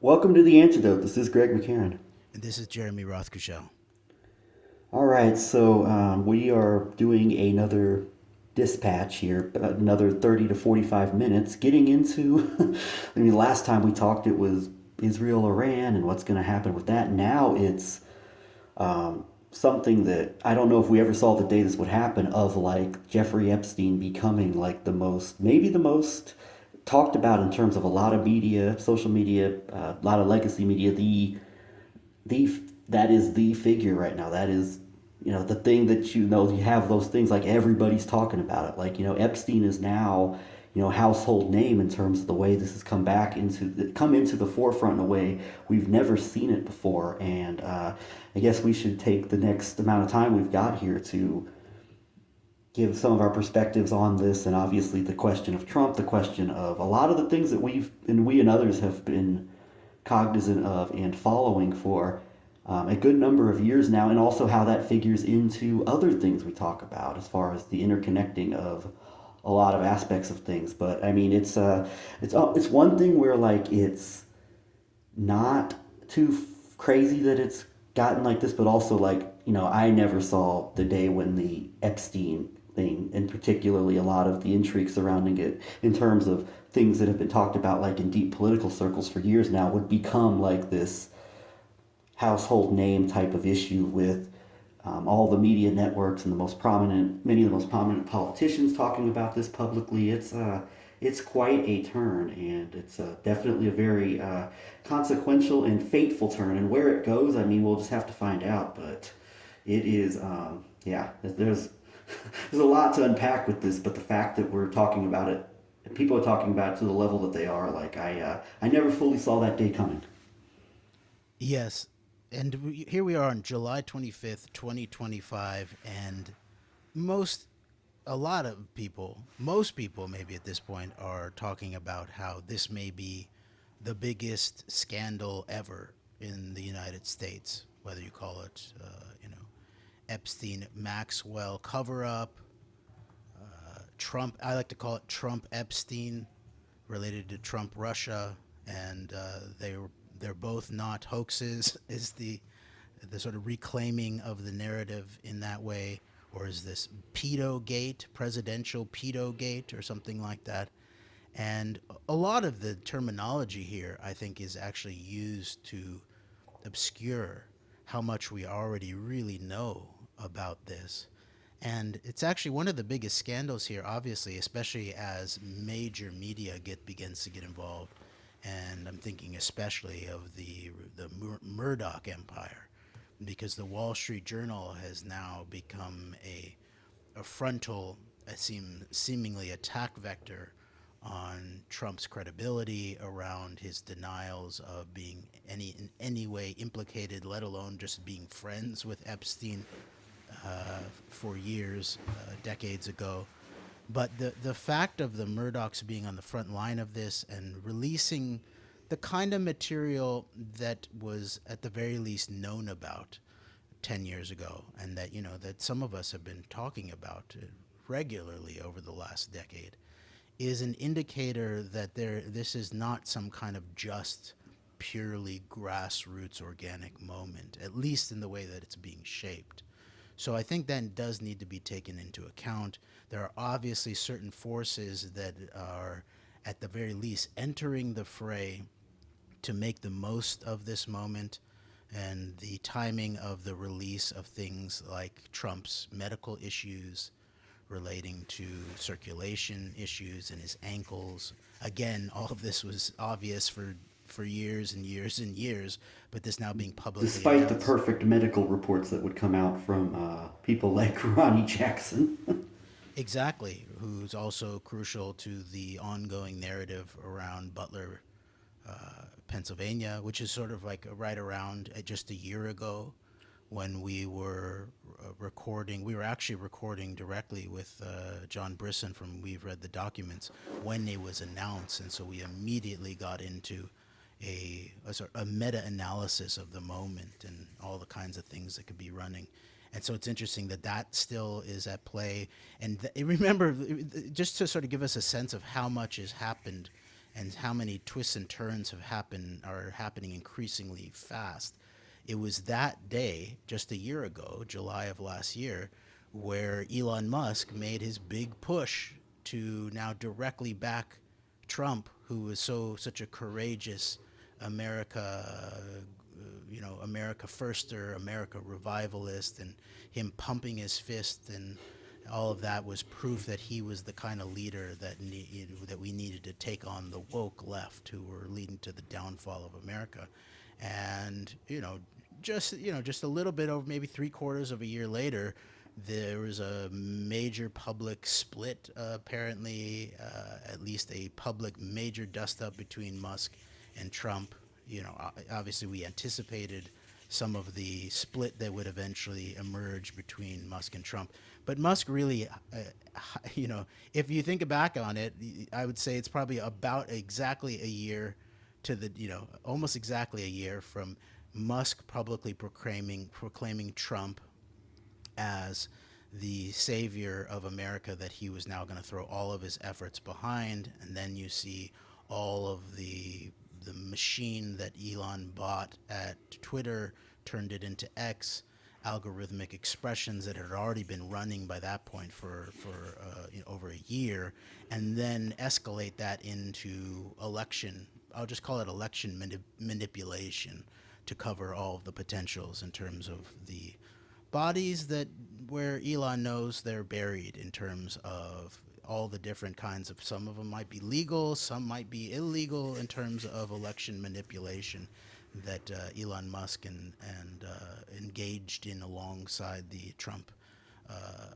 Welcome to the AnteDote. This is Greg McCarran. And this is Jeremy Rothkushel. All right, so we are doing another dispatch here, another 30 to 45 minutes, getting into. I mean, last time we talked, it was Israel, Iran, and what's going to happen with that. Now it's something that I don't know if we ever saw the day this would happen of like Jeffrey Epstein becoming like maybe the most talked about in terms of a lot of media, social media, a lot of legacy media, the that is the figure right now. That is, the thing that you have those things like everybody's talking about it. Like Epstein is now household name in terms of the way this has come into the forefront in a way we've never seen it before. And I guess we should take the next amount of time we've got here to give some of our perspectives on this, and obviously the question of Trump, the question of a lot of the things that we and others have been cognizant of and following for a good number of years now, and also how that figures into other things we talk about as far as the interconnecting of a lot of aspects of things. But I mean, it's one thing where like it's not too crazy that it's gotten like this, but also like I never saw the day when the Epstein thing, and particularly a lot of the intrigue surrounding it, in terms of things that have been talked about like in deep political circles for years now, would become like this household name type of issue with all the media networks and many of the most prominent politicians talking about this publicly. It's quite a turn, and it's definitely a very consequential and fateful turn. And where it goes, I mean, we'll just have to find out. But it is, yeah, there's a lot to unpack with this. But the fact that we're talking about it, and people are talking about it to the level that they are, like I never fully saw that day coming. Yes, and here we are on July 25th, 2025, and most, a lot of people, most people maybe at this point are talking about how this may be the biggest scandal ever in the United States, whether you call it, Epstein Maxwell cover up, Trump, I like to call it Trump Epstein, related to Trump Russia, and they're both not hoaxes. Is the sort of reclaiming of the narrative in that way, or is this pedo gate, presidential pedo gate, or something like that? And a lot of the terminology here, I think, is actually used to obscure how much we already really know about this. And it's actually one of the biggest scandals here, obviously, especially as major media begins to get involved. And I'm thinking especially of the Murdoch empire, because the Wall Street Journal has now become a frontal, seemingly attack vector on Trump's credibility around his denials of being in any way implicated, let alone just being friends with Epstein for years, decades ago. But the fact of the Murdochs being on the front line of this and releasing the kind of material that was at the very least known about 10 years ago, and that that some of us have been talking about regularly over the last decade, is an indicator that this is not some kind of just purely grassroots organic moment, at least in the way that it's being shaped. So I think that does need to be taken into account. There are obviously certain forces that are, at the very least, entering the fray to make the most of this moment, and the timing of the release of things like Trump's medical issues relating to circulation issues in his ankles. Again, all of this was obvious for years and years and years, but this now being publicly Despite the announced. perfect medical reports that would come out from people like Ronnie Jackson. Exactly, who's also crucial to the ongoing narrative around Butler, Pennsylvania, which is sort of like right around just a year ago when we were recording. We were actually recording directly with John Brisson from We've Read the Documents when it was announced, and so we immediately got into a meta analysis of the moment and all the kinds of things that could be running. And so it's interesting that that still is at play. And remember, just to sort of give us a sense of how much has happened and how many twists and turns are happening increasingly fast. It was that day, just a year ago, July of last year, where Elon Musk made his big push to now directly back Trump, who was such a courageous America, America firster, America revivalist, and him pumping his fist and all of that was proof that he was the kind of leader that we needed to take on the woke left who were leading to the downfall of America. And just a little bit over maybe 3/4 of a year later, there was a major public split, apparently, at least a public major dust up between Musk and Trump. Obviously, we anticipated some of the split that would eventually emerge between Musk and Trump. But Musk really, if you think back on it, I would say it's probably about exactly a year to almost exactly a year from Musk publicly proclaiming Trump as the savior of America that he was now going to throw all of his efforts behind. And then you see all of the machine that Elon bought at Twitter, turned it into X, algorithmic expressions that had already been running by that point for over a year, and then escalate that into election. I'll just call it election manipulation to cover all of the potentials in terms of the bodies that where Elon knows they're buried in terms of all the different kinds of, some of them might be legal, some might be illegal in terms of election manipulation that Elon Musk and engaged in alongside the Trump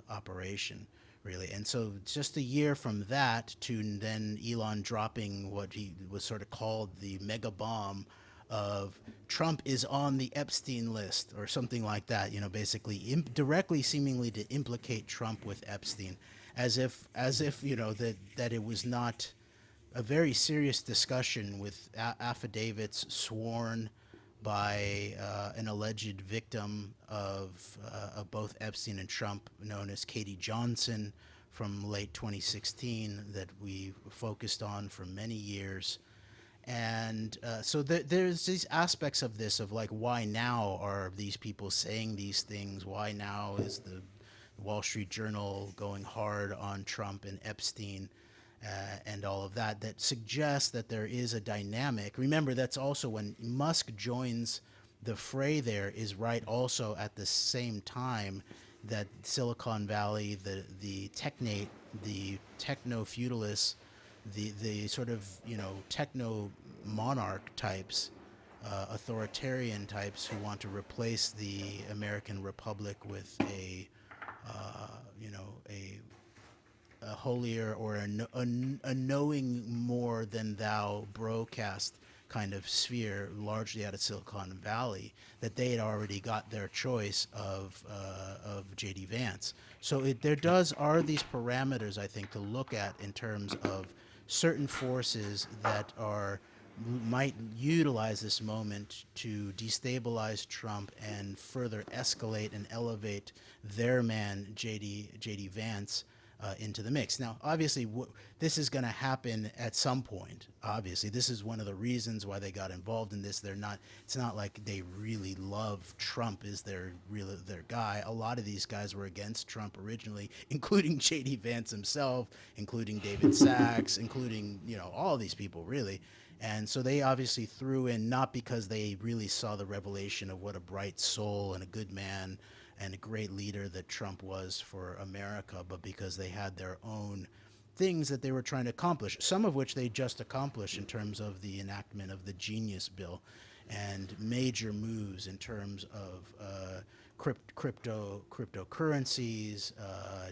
operation, really. And so just a year from that to then Elon dropping what he was sort of called the mega bomb of Trump is on the Epstein list or something like that, basically directly seemingly to implicate Trump with Epstein, as if that it was not a very serious discussion with affidavits sworn by an alleged victim of both Epstein and Trump, known as Katie Johnson, from late 2016, that we focused on for many years. And so there's these aspects of this of like, why now are these people saying these things? Why now is the Wall Street Journal going hard on Trump and Epstein and all of that? That suggests that there is a dynamic. Remember, that's also when Musk joins the fray. There is right also at the same time that Silicon Valley, the technate, the techno feudalists, the sort of techno monarch types, authoritarian types who want to replace the American Republic with a holier or a knowing more than thou broadcast kind of sphere, largely out of Silicon Valley, that they had already got their choice of J.D. Vance. So there are these parameters, I think, to look at in terms of certain forces that might utilize this moment to destabilize Trump and further escalate and elevate their man J.D. Vance into the mix. Now, obviously, this is going to happen at some point. Obviously, this is one of the reasons why they got involved in this. It's not like they really love Trump is their guy. A lot of these guys were against Trump originally, including J.D. Vance himself, including David Sachs, including all these people really. And so they obviously threw in, not because they really saw the revelation of what a bright soul and a good man and a great leader that Trump was for America, but because they had their own things that they were trying to accomplish, some of which they just accomplished in terms of the enactment of the Genius Bill and major moves in terms of cryptocurrencies,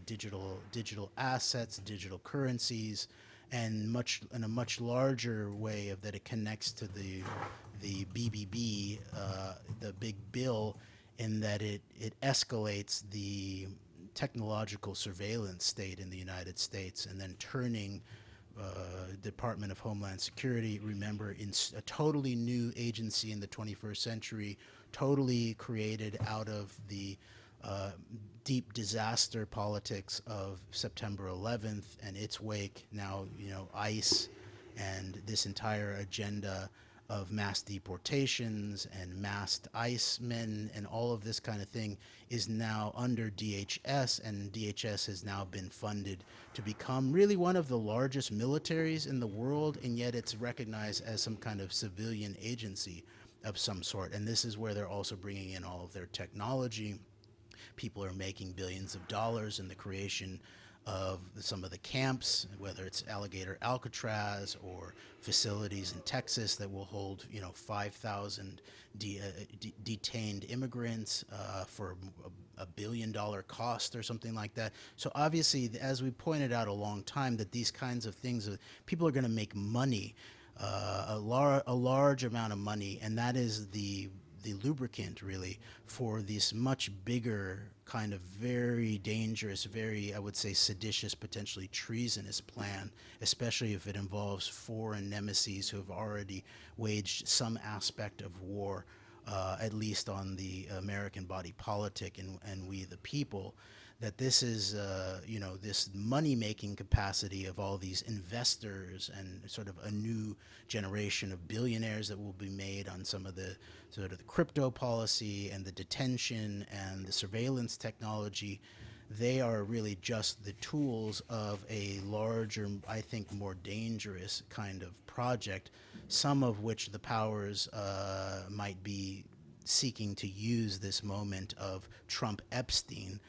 digital assets, digital currencies, and in a much larger way of that it connects to the BBB, the big bill, in that it escalates the technological surveillance state in the United States, and then turning Department of Homeland Security, remember, in a totally new agency in the 21st century, totally created out of the deep disaster politics of September 11th and its wake. Now, ICE and this entire agenda of mass deportations and massed ICE men and all of this kind of thing is now under DHS, and DHS has now been funded to become really one of the largest militaries in the world, and yet it's recognized as some kind of civilian agency of some sort. And this is where they're also bringing in all of their technology. People are making billions of dollars in the creation of some of the camps, whether it's Alligator Alcatraz or facilities in Texas that will hold, 5,000 detained immigrants for $1 billion cost or something like that. So obviously, as we pointed out a long time, that these kinds of things, people are going to make money, a large amount of money, and that is the lubricant really for this much bigger kind of very dangerous, very, I would say, seditious, potentially treasonous plan, especially if it involves foreign nemesis who have already waged some aspect of war, at least on the American body politic and we the people. That this is, this money-making capacity of all these investors and sort of a new generation of billionaires that will be made on some of the sort of the crypto policy and the detention and the surveillance technology. They are really just the tools of a larger, I think, more dangerous kind of project, some of which the powers might be seeking to use this moment of Trump Epstein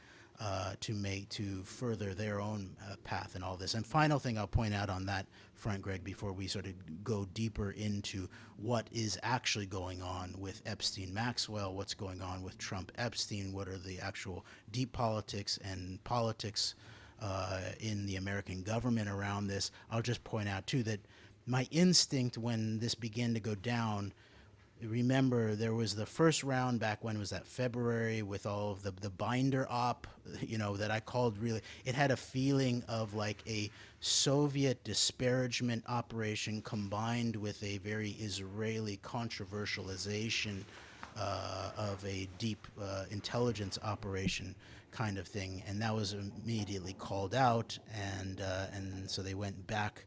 to further their own path and all this. And final thing I'll point out on that front, Greg, before we sort of go deeper into what is actually going on with Epstein Maxwell, what's going on with Trump Epstein, what are the actual deep politics and politics in the American government around this. I'll just point out too that my instinct when this began to go down, remember there was the first round back when was that February with all of the binder op, that I called really, it had a feeling of like a Soviet disparagement operation combined with a very Israeli controversialization of a deep intelligence operation kind of thing, and that was immediately called out, and so they went back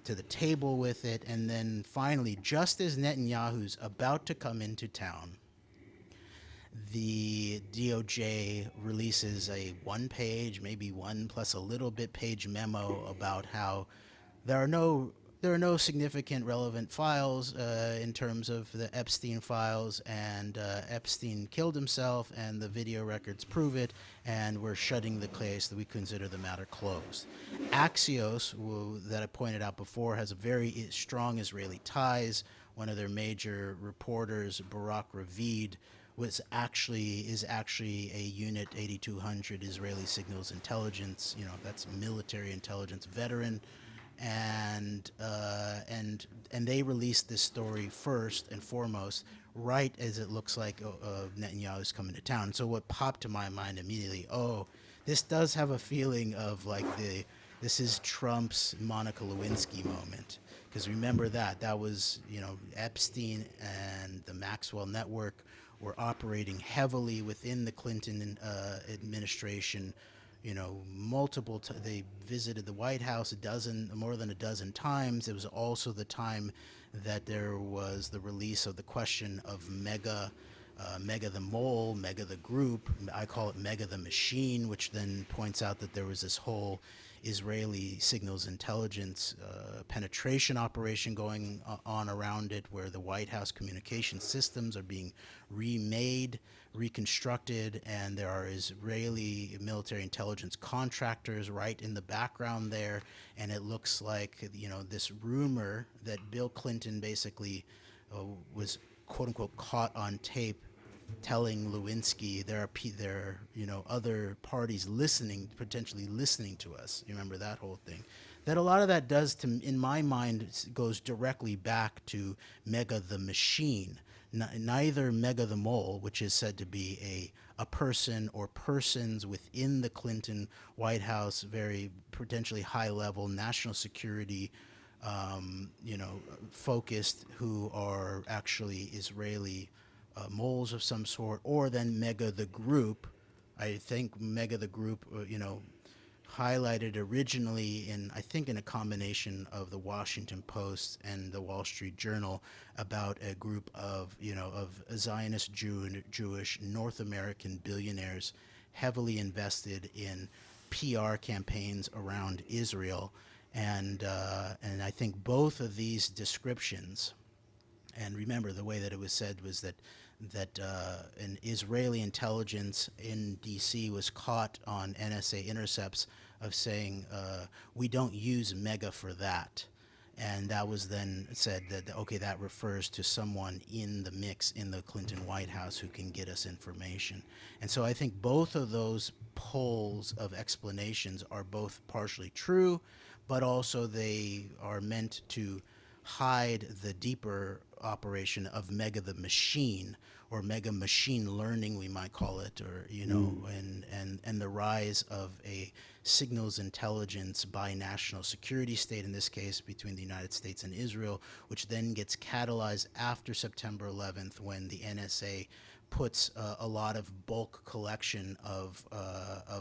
to the table with it. And then finally, just as Netanyahu's about to come into town, the DOJ releases a one-page, maybe one plus a little bit page memo about how there are no significant relevant files in terms of the Epstein files, and Epstein killed himself, and the video records prove it, and we're shutting the case, that we consider the matter closed. Axios, that I pointed out before, has a very strong Israeli ties. One of their major reporters, Barak Ravid, is actually a Unit 8200 Israeli Signals Intelligence, that's military intelligence veteran, and they released this story first and foremost, right as it looks like Netanyahu is coming to town. So what popped to my mind immediately, this does have a feeling of like this is Trump's Monica Lewinsky moment, because remember that was Epstein and the Maxwell network were operating heavily within the Clinton administration. They visited the White House more than a dozen times. It was also the time that there was the release of the question of Mega the Mole, Mega the Group. I call it Mega the Machine, which then points out that there was this whole Israeli signals intelligence penetration operation going on around it, where the White House communication systems are being remade, reconstructed, and there are Israeli military intelligence contractors right in the background there. And it looks like this rumor that Bill Clinton basically was quote unquote caught on tape telling Lewinsky there are other parties potentially listening to us. You remember that whole thing? That a lot of that does, in my mind, goes directly back to Mega the Machine. Neither Mega the Mole, which is said to be a person or persons within the Clinton White House, very potentially high-level national security focused, who are actually Israeli moles of some sort, or then Mega the Group. I think Mega the Group, highlighted originally in, I think, in a combination of the Washington Post and the Wall Street Journal, about a group of, of Zionist Jewish North American billionaires heavily invested in PR campaigns around Israel. And I think both of these descriptions, and remember, the way that it was said was that an Israeli intelligence in D.C. was caught on NSA intercepts of saying, "We don't use Mega for that," and that was then said that, okay, that refers to someone in the mix in the Clinton White House who can get us information. And so I think both of those poles of explanations are both partially true, but also they are meant to hide the deeper operation of Mega the machine, or Mega machine learning, we might call it, or and the rise of a signals intelligence binational security state, in this case between the United States and Israel, which then gets catalyzed after September 11th, when the NSA puts a lot of bulk collection of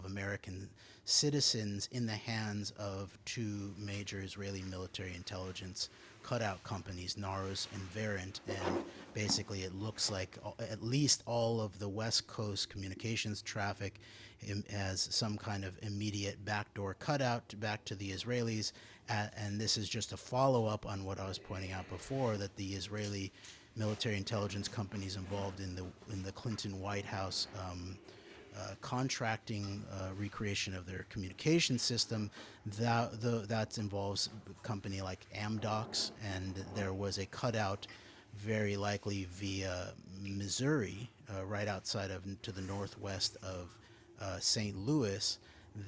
American citizens in the hands of two major Israeli military intelligence cutout companies, Narus and Verint, and basically it looks like at least all of the West Coast communications traffic as some kind of immediate backdoor cutout back to the Israelis. And this is just a follow-up on what I was pointing out before, that the Israeli military intelligence companies involved in the Clinton White House contracting recreation of their communication system, that involves a company like Amdocs, and there was a cutout very likely via Missouri, right outside of, to the northwest of St. Louis,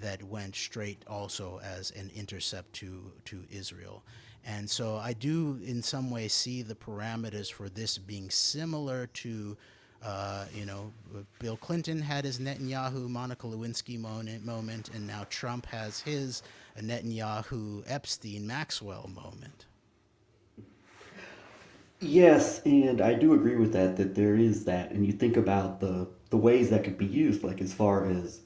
that went straight also as an intercept to Israel. And so I do in some way see the parameters for this being similar to, Bill Clinton had his Netanyahu, Monica Lewinsky moment, and now Trump has his Netanyahu, Epstein, Maxwell moment. Yes, and I do agree with that, that there is that. And you think about the ways that could be used, like as far as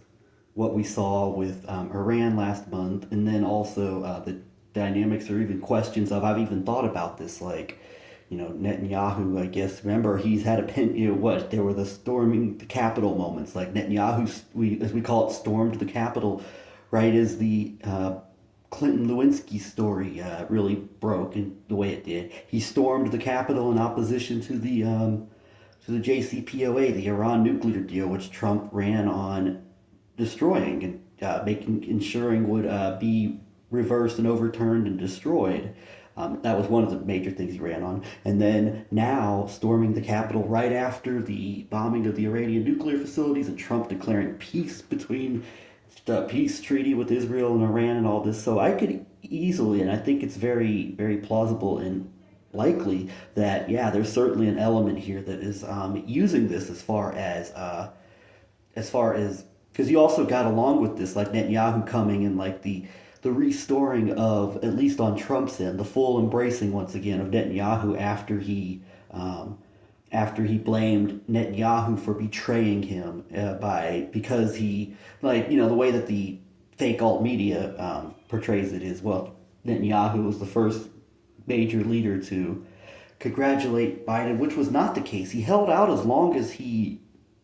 what we saw with Iran last month, and then also the dynamics or even questions of, I've even thought about this, like, Netanyahu, I guess, remember, he's had a pen, what, there were the storming the Capitol moments, like Netanyahu, as we call it, stormed the Capitol, right, as the Clinton Lewinsky story really broke in the way it did. He stormed the Capitol in opposition to the JCPOA, the Iran nuclear deal, which Trump ran on destroying and ensuring would be reversed and overturned and destroyed. That was one of the major things he ran on. And then now storming the Capitol right after the bombing of the Iranian nuclear facilities, and Trump declaring peace between the peace treaty with Israel and Iran and all this. So I could easily, and I think it's very, very plausible and likely that, yeah, there's certainly an element here that is using this as far as, because you also got along with this, like Netanyahu coming and like the restoring of, at least on Trump's end, the full embracing once again of Netanyahu after he blamed Netanyahu for betraying him because he, like, the way that the fake alt media portrays it is, well, Netanyahu was the first major leader to congratulate Biden, which was not the case. He held out as long as he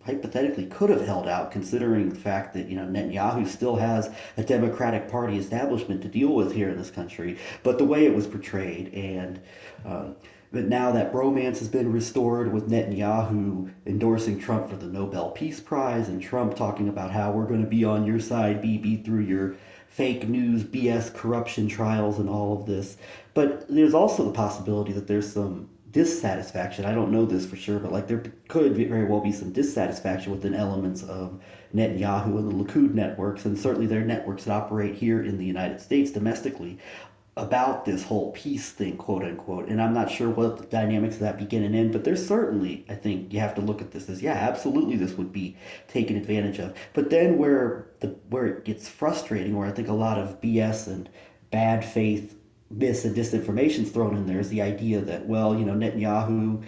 hypothetically could have held out, considering the fact that Netanyahu still has a Democratic Party establishment to deal with here in this country. But the way it was portrayed, and but now that bromance has been restored with Netanyahu endorsing Trump for the Nobel Peace Prize, and Trump talking about how we're going to be on your side, Bibi, through your fake news, BS corruption trials and all of this. But there's also the possibility that there's some dissatisfaction. I don't know this for sure, but like there could very well be some dissatisfaction within elements of Netanyahu and the Likud networks, and certainly their networks that operate here in the United States domestically, about this whole peace thing, quote unquote. And I'm not sure what the dynamics of that begin and end, but there's certainly, I think you have to look at this as, yeah, absolutely this would be taken advantage of. But then where it gets frustrating, where I think a lot of BS and bad faith mis and disinformation is thrown in there, is the idea that, well, Netanyahu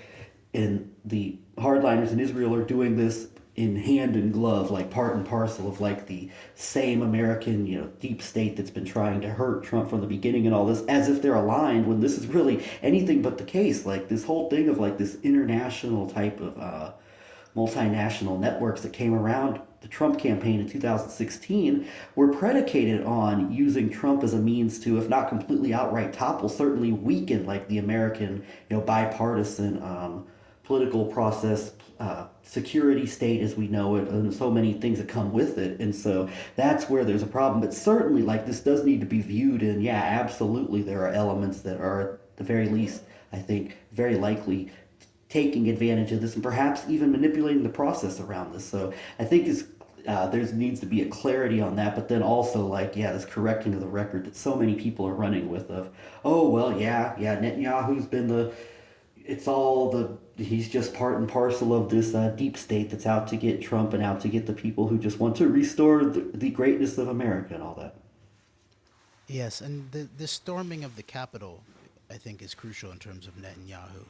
and the hardliners in Israel are doing this in hand and glove, like part and parcel of like the same American, deep state that's been trying to hurt Trump from the beginning and all this, as if they're aligned when this is really anything but the case. Like this whole thing of like this international type of multinational networks that came around the Trump campaign in 2016 were predicated on using Trump as a means to, if not completely outright topple, certainly weaken like the American, bipartisan political process, security state as we know it, and so many things that come with it. And so that's where there's a problem. But certainly, like this does need to be viewed, and yeah, absolutely, there are elements that are at the very least, I think, very likely taking advantage of this and perhaps even manipulating the process around this. So I think there needs to be a clarity on that, but then also like this correcting of the record that so many people are running with of, oh well, yeah, Netanyahu's been it's all he's just part and parcel of this deep state that's out to get Trump and out to get the people who just want to restore the greatness of America and all that. Yes, and the storming of the Capitol, I think, is crucial in terms of Netanyahu.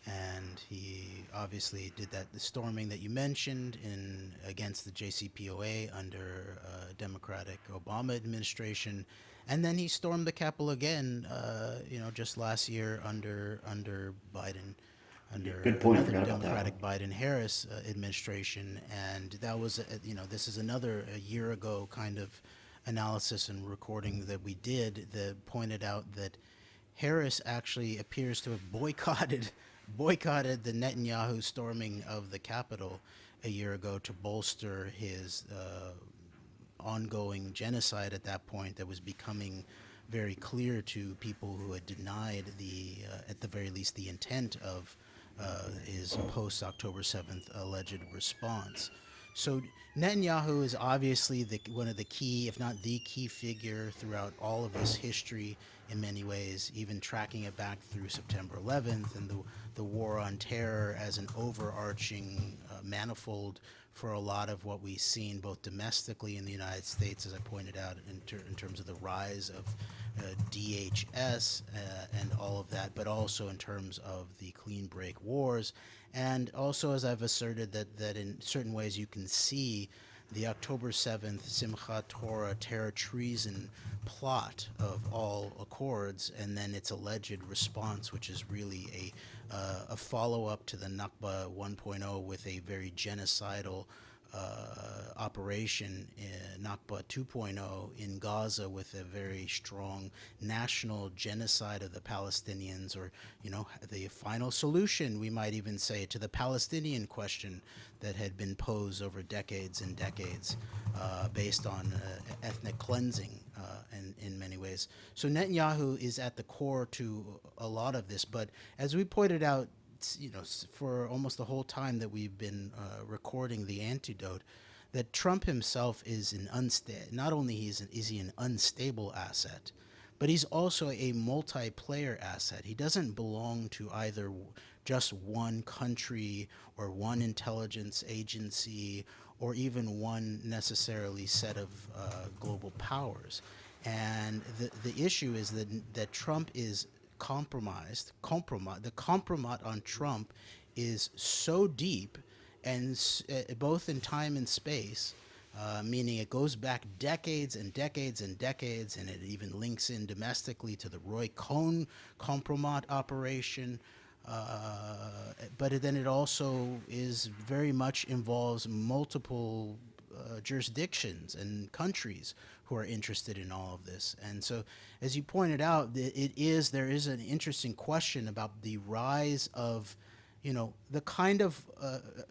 And he obviously did that, the storming that you mentioned in against the JCPOA under Democratic Obama administration, and then he stormed the Capitol again, just last year under Biden, under Good point. I another forgot about that one. Democratic Biden-Harris administration, and that was, this is another a year ago kind of analysis and recording that we did that pointed out that Harris actually appears to have boycotted the Netanyahu storming of the Capitol a year ago to bolster his ongoing genocide at that point that was becoming very clear to people who had denied at the very least, the intent of his post-October 7th alleged response. So Netanyahu is obviously one of the key, if not the key figure throughout all of this history in many ways, even tracking it back through September 11th and the war on terror as an overarching manifold for a lot of what we've seen both domestically in the United States, as I pointed out, in terms of the rise of DHS and all of that, but also in terms of the clean break wars. And also, as I've asserted, that in certain ways you can see the October 7th Simchat Torah terror treason plot of all accords, and then its alleged response, which is really a follow-up to the Nakba 1.0 with a very genocidal operation, Nakba 2.0 in Gaza, with a very strong national genocide of the Palestinians, or the final solution, we might even say, to the Palestinian question that had been posed over decades and decades, based on ethnic cleansing in many ways. So Netanyahu is at the core to a lot of this, but as we pointed out, for almost the whole time that we've been recording the AnteDote, that Trump himself is not only is he an unstable asset, but he's also a multiplayer asset. He doesn't belong to either just one country or one intelligence agency or even one necessarily set of global powers. And the issue is that Trump is compromised. The compromise on Trump is so deep, and both in time and space, meaning it goes back decades and decades and decades, and it even links in domestically to the Roy Cohn compromat operation. But then it also is very much involves multiple jurisdictions and countries who are interested in all of this. And so, as you pointed out, there is an interesting question about the rise of, the kind of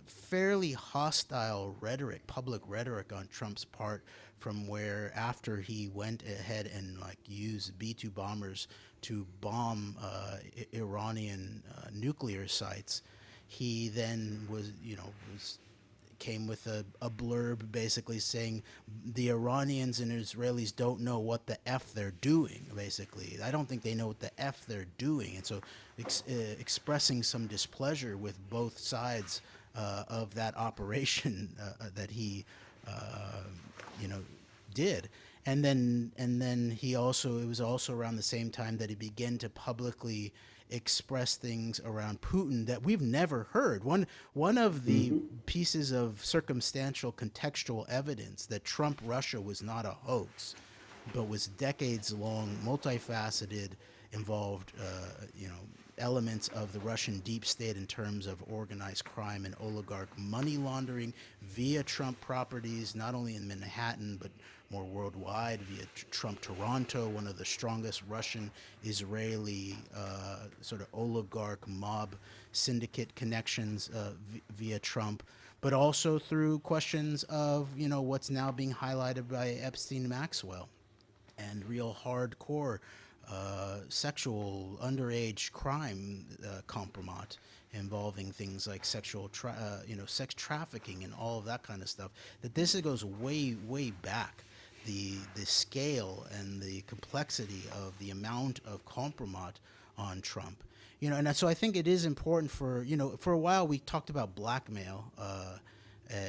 fairly hostile rhetoric, public rhetoric on Trump's part, from where after he went ahead and used B-2 bombers to bomb Iranian nuclear sites, he then came with a blurb basically saying the Iranians and Israelis don't know what the F they're doing, basically. I don't think they know what the F they're doing. And so expressing some displeasure with both sides of that operation that he, did. And then it was also around the same time that he began to publicly express things around Putin that we've never heard. One of the Hmm. pieces of circumstantial contextual evidence that Trump Russia was not a hoax, but was decades long, multifaceted, involved, elements of the Russian deep state in terms of organized crime and oligarch money laundering via Trump properties, not only in Manhattan, but more worldwide via Trump Toronto, one of the strongest Russian Israeli sort of oligarch mob syndicate connections via Trump, but also through questions of, what's now being highlighted by Epstein Maxwell and real hardcore sexual underage crime compromise involving things like sex trafficking and all of that kind of stuff. That this goes way back. The scale and the complexity of the amount of compromise on Trump. And so I think it is important for a while we talked about blackmail,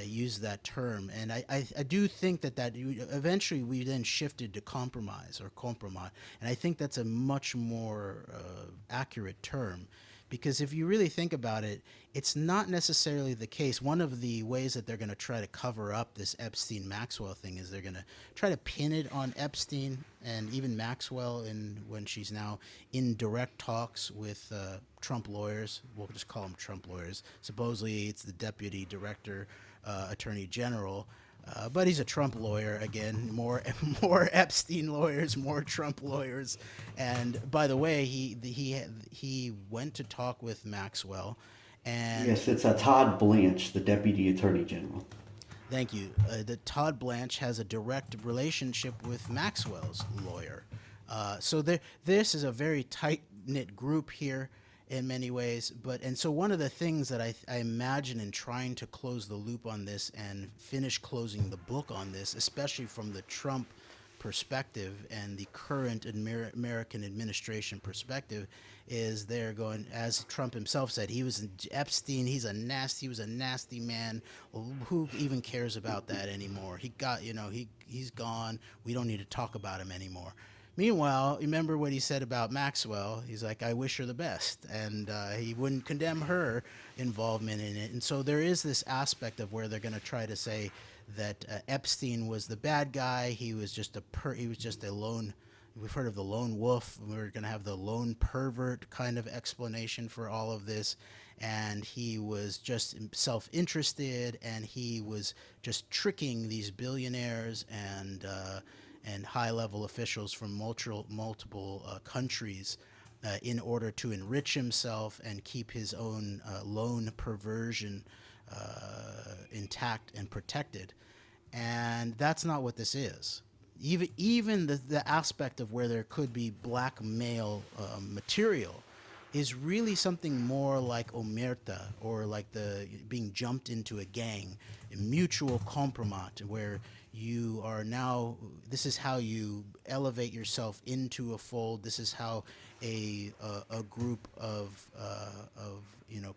use that term, and I do think that eventually we then shifted to compromise, and I think that's a much more accurate term, because if you really think about it, it's not necessarily the case. One of the ways that they're going to try to cover up this Epstein Maxwell thing is they're going to try to pin it on Epstein and even Maxwell, when she's now in direct talks with Trump lawyers. We'll just call them Trump lawyers. Supposedly it's the deputy director, attorney general. But he's a Trump lawyer again. More more Epstein lawyers, more Trump lawyers. And by the way, he went to talk with Maxwell, and Yes, it's a Todd Blanche, the Deputy Attorney General. thank you. That Todd Blanche has a direct relationship with Maxwell's lawyer. This is a very tight knit group here in many ways. And so one of the things that I imagine in trying to close the loop on this and finish closing the book on this, especially from the Trump perspective and the current American administration perspective, is they're going, as Trump himself said, he was Epstein. He was a nasty man. Well, who even cares about that anymore? He's gone. We don't need to talk about him anymore. Meanwhile, remember what he said about Maxwell? He's like, I wish her the best. And he wouldn't condemn her involvement in it. And so there is this aspect of where they're going to try to say that Epstein was the bad guy. He was just a lone. We've heard of the lone wolf. We're going to have the lone pervert kind of explanation for all of this. And he was just self-interested, and he was just tricking these billionaires and high-level officials from multiple countries in order to enrich himself and keep his own lone perversion intact and protected. And that's not what this is. Even the aspect of where there could be blackmail material is really something more like omerta, or like the being jumped into a gang, a mutual compromise, where you are now, this is how you elevate yourself into a fold. This is how a group of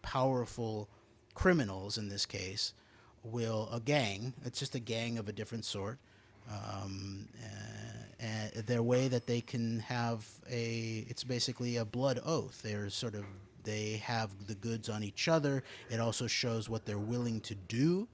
powerful criminals, in this case, a gang, it's just a gang of a different sort, their way that they can have it's basically a blood oath. They have the goods on each other. It also shows what they're willing to do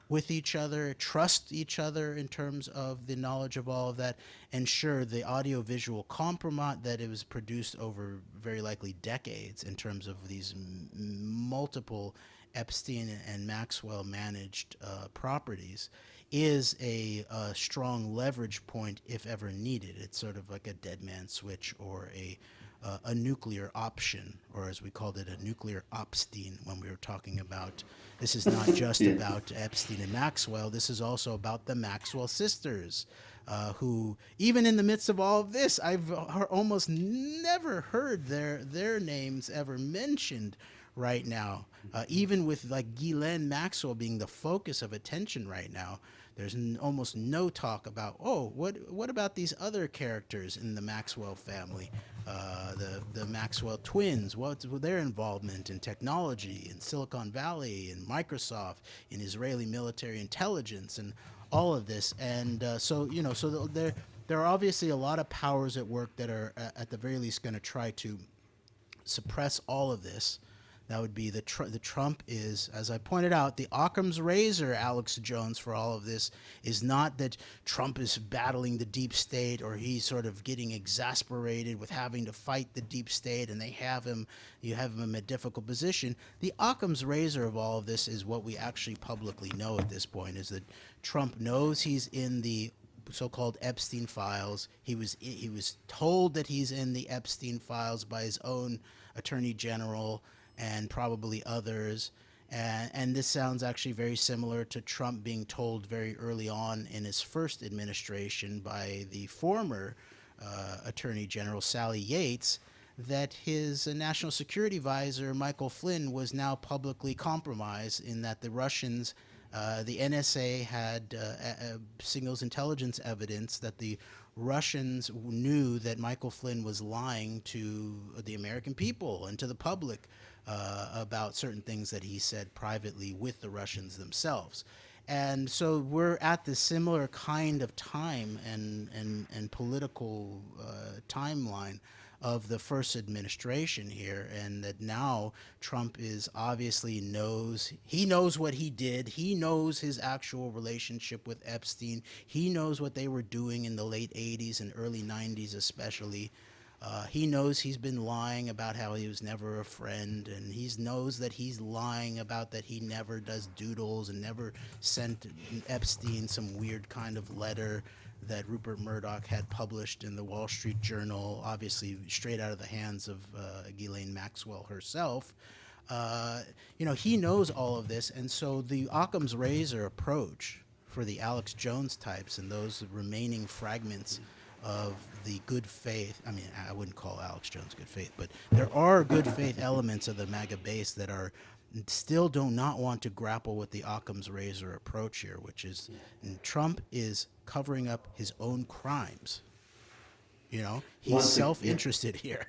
with each other, trust each other in terms of the knowledge of all of that. And sure, the audiovisual compromise that it was produced over very likely decades in terms of these multiple Epstein and Maxwell managed properties is a strong leverage point if ever needed. It's sort of like a dead man switch, or a nuclear option, or as we called it, a nuclear Opstein, when we were talking about, this is not just Yeah. about Epstein and Maxwell, this is also about the Maxwell sisters, who, even in the midst of all of this, I've almost never heard their names ever mentioned right now. Even with like Ghislaine Maxwell being the focus of attention right now, there's almost no talk about, what about these other characters in the Maxwell family, the Maxwell twins? What's their involvement in technology, in Silicon Valley, in Microsoft, in Israeli military intelligence, and all of this? And so there are obviously a lot of powers at work that are at the very least going to try to suppress all of this. That would be the Trump is, as I pointed out, the Occam's razor, Alex Jones, for all of this is not that Trump is battling the deep state or he's sort of getting exasperated with having to fight the deep state and you have him in a difficult position. The Occam's razor of all of this is what we actually publicly know at this point, is that Trump knows he's in the so-called Epstein files. He was told that he's in the Epstein files by his own attorney general and probably others. And this sounds actually very similar to Trump being told very early on in his first administration by the former Attorney General Sally Yates that his national security advisor, Michael Flynn, was now publicly compromised in that the Russians, the NSA had signals intelligence evidence that the Russians knew that Michael Flynn was lying to the American people and to the public about certain things that he said privately with the Russians themselves. And so we're at this similar kind of time and political timeline of the first administration here, and that now Trump is obviously knows what he did. He knows his actual relationship with Epstein. He knows what they were doing in the late 80s and early 90s especially. He knows he's been lying about how he was never a friend, and he knows that he's lying about that he never does doodles and never sent Epstein some weird kind of letter that Rupert Murdoch had published in the Wall Street Journal, obviously straight out of the hands of Ghislaine Maxwell herself. He knows all of this, and so the Occam's razor approach for the Alex Jones types and those remaining fragments of the good faith. I mean, I wouldn't call Alex Jones good faith, but there are good faith elements of the MAGA base that are still do not want to grapple with the Occam's razor approach here, which is Trump is covering up his own crimes. He's self-interested here.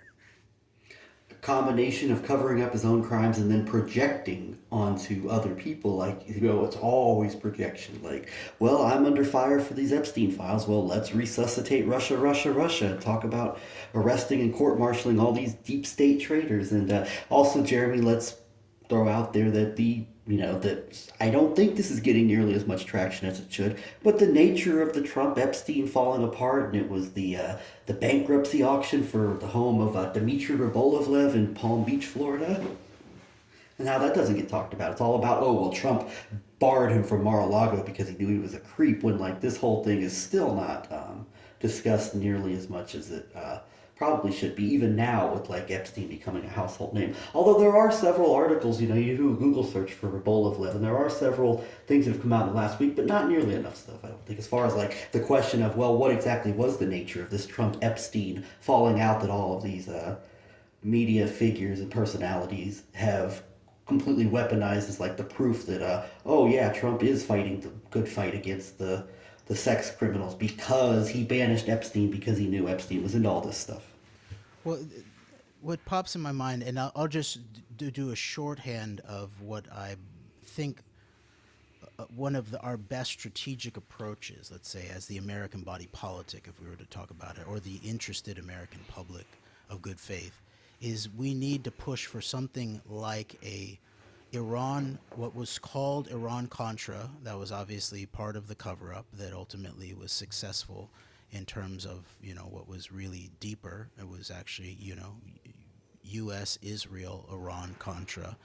Combination of covering up his own crimes and then projecting onto other people. Like, it's always projection. Like, well, I'm under fire for these Epstein files. Well, let's resuscitate Russia, and talk about arresting and court-martialing all these deep state traitors. And also, Jeremy, let's throw out there that that I don't think this is getting nearly as much traction as it should, but the nature of the Trump-Epstein falling apart, and it was the bankruptcy auction for the home of Dmitry Rybolovlev in Palm Beach, Florida, and how that doesn't get talked about. It's all about, oh, well, Trump barred him from Mar-a-Lago because he knew he was a creep, when, like, this whole thing is still not discussed nearly as much as it probably should be, even now with, like, Epstein becoming a household name. Although there are several articles, you do a Google search for Rybolovlev, and there are several things that have come out in the last week, but not nearly enough stuff, I don't think, as far as, like, the question of, well, what exactly was the nature of this Trump-Epstein falling out that all of these media figures and personalities have completely weaponized as, like, the proof that, oh yeah, Trump is fighting the good fight against the sex criminals because he banished Epstein because he knew Epstein was into all this stuff. Well, what pops in my mind, and I'll just do a shorthand of what I think one of our best strategic approaches, let's say, as the American body politic, if we were to talk about it, or the interested American public of good faith, is we need to push for something like what was called Iran-Contra. That was obviously part of the cover-up that ultimately was successful in terms of, what was really deeper. It was actually, U.S., Israel, Iran-Contra,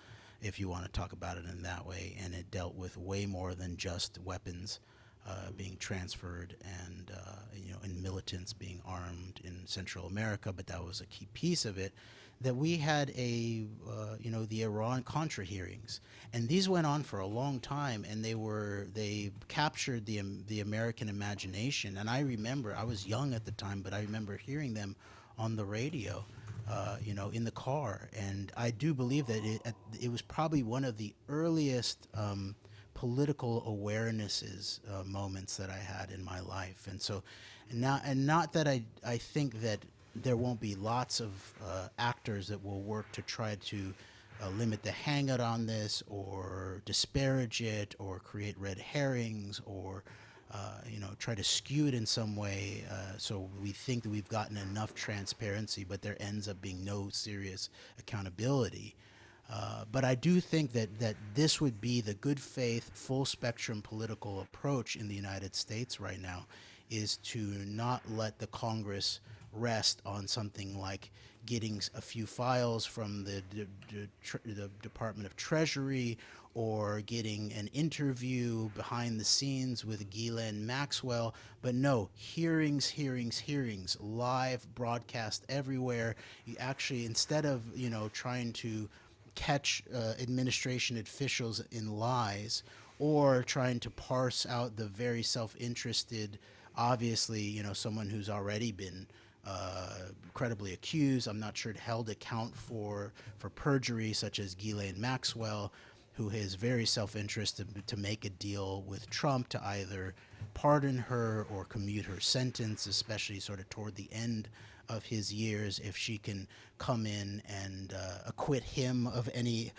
if you want to talk about it in that way. And it dealt with way more than just weapons being transferred and, and militants being armed in Central America, but that was a key piece of it. That we had the Iran-Contra hearings, and these went on for a long time, and they captured the American imagination. And I remember, I was young at the time, but I remember hearing them on the radio, in the car. And I do believe that it was probably one of the earliest political awarenesses moments that I had in my life. And so, not that I think that there won't be lots of actors that will work to try to limit the hangout on this, or disparage it, or create red herrings, or try to skew it in some way, so we think that we've gotten enough transparency, but there ends up being no serious accountability. But I do think that this would be the good faith, full spectrum political approach in the United States right now, is to not let the Congress rest on something like getting a few files from the Department of Treasury, or getting an interview behind the scenes with Ghislaine Maxwell. But no, hearings, hearings, hearings, live broadcast everywhere. You actually, instead of, trying to catch administration officials in lies, or trying to parse out the very self-interested, obviously, someone who's already been credibly accused, I'm not sure, held account for perjury, such as Ghislaine Maxwell, who is very self-interested to make a deal with Trump to either pardon her or commute her sentence, especially sort of toward the end of his years, if she can come in and acquit him of any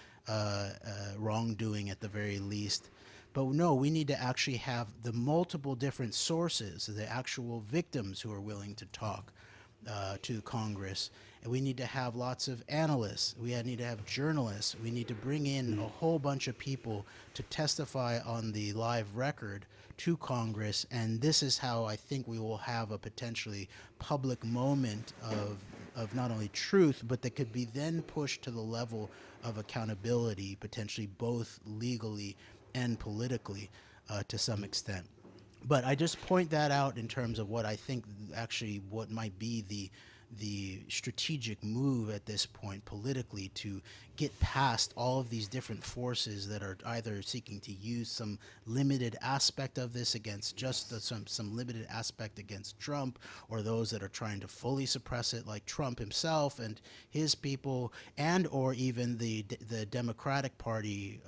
wrongdoing at the very least. But no, we need to actually have the multiple different sources, the actual victims who are willing to talk to Congress. And we need to have lots of analysts. We need to have journalists. We need to bring in a whole bunch of people to testify on the live record to Congress. And this is how I think we will have a potentially public moment of not only truth, but that could be then pushed to the level of accountability, potentially both legally and politically to some extent. But I just point that out in terms of what I think actually what might be the strategic move at this point politically, to get past all of these different forces that are either seeking to use some limited aspect of this against just some limited aspect against Trump, or those that are trying to fully suppress it, like Trump himself and his people, and or even the Democratic Party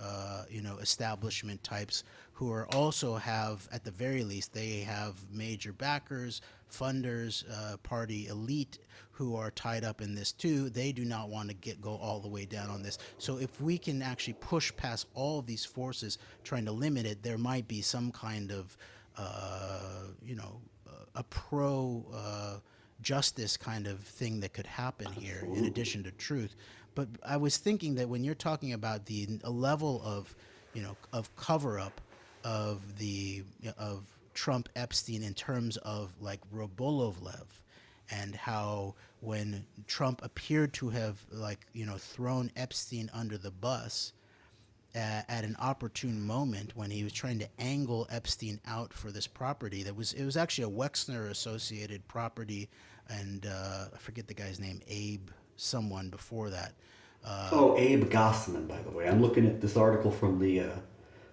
establishment types, who are also have, at the very least, they have major backers, funders, party elite who are tied up in this too. They do not want to go all the way down on this. So if we can actually push past all of these forces trying to limit it, there might be some kind of, a pro justice kind of thing that could happen here, in addition to truth. But I was thinking that when you're talking about a level of, of cover up of Trump Epstein, in terms of like Robolovlev, and how when Trump appeared to have thrown Epstein under the bus at an opportune moment when he was trying to angle Epstein out for this property it was actually a Wexner associated property, and I forget the guy's name, Abe someone before that. Abe Gossman, by the way. I'm looking at this article from the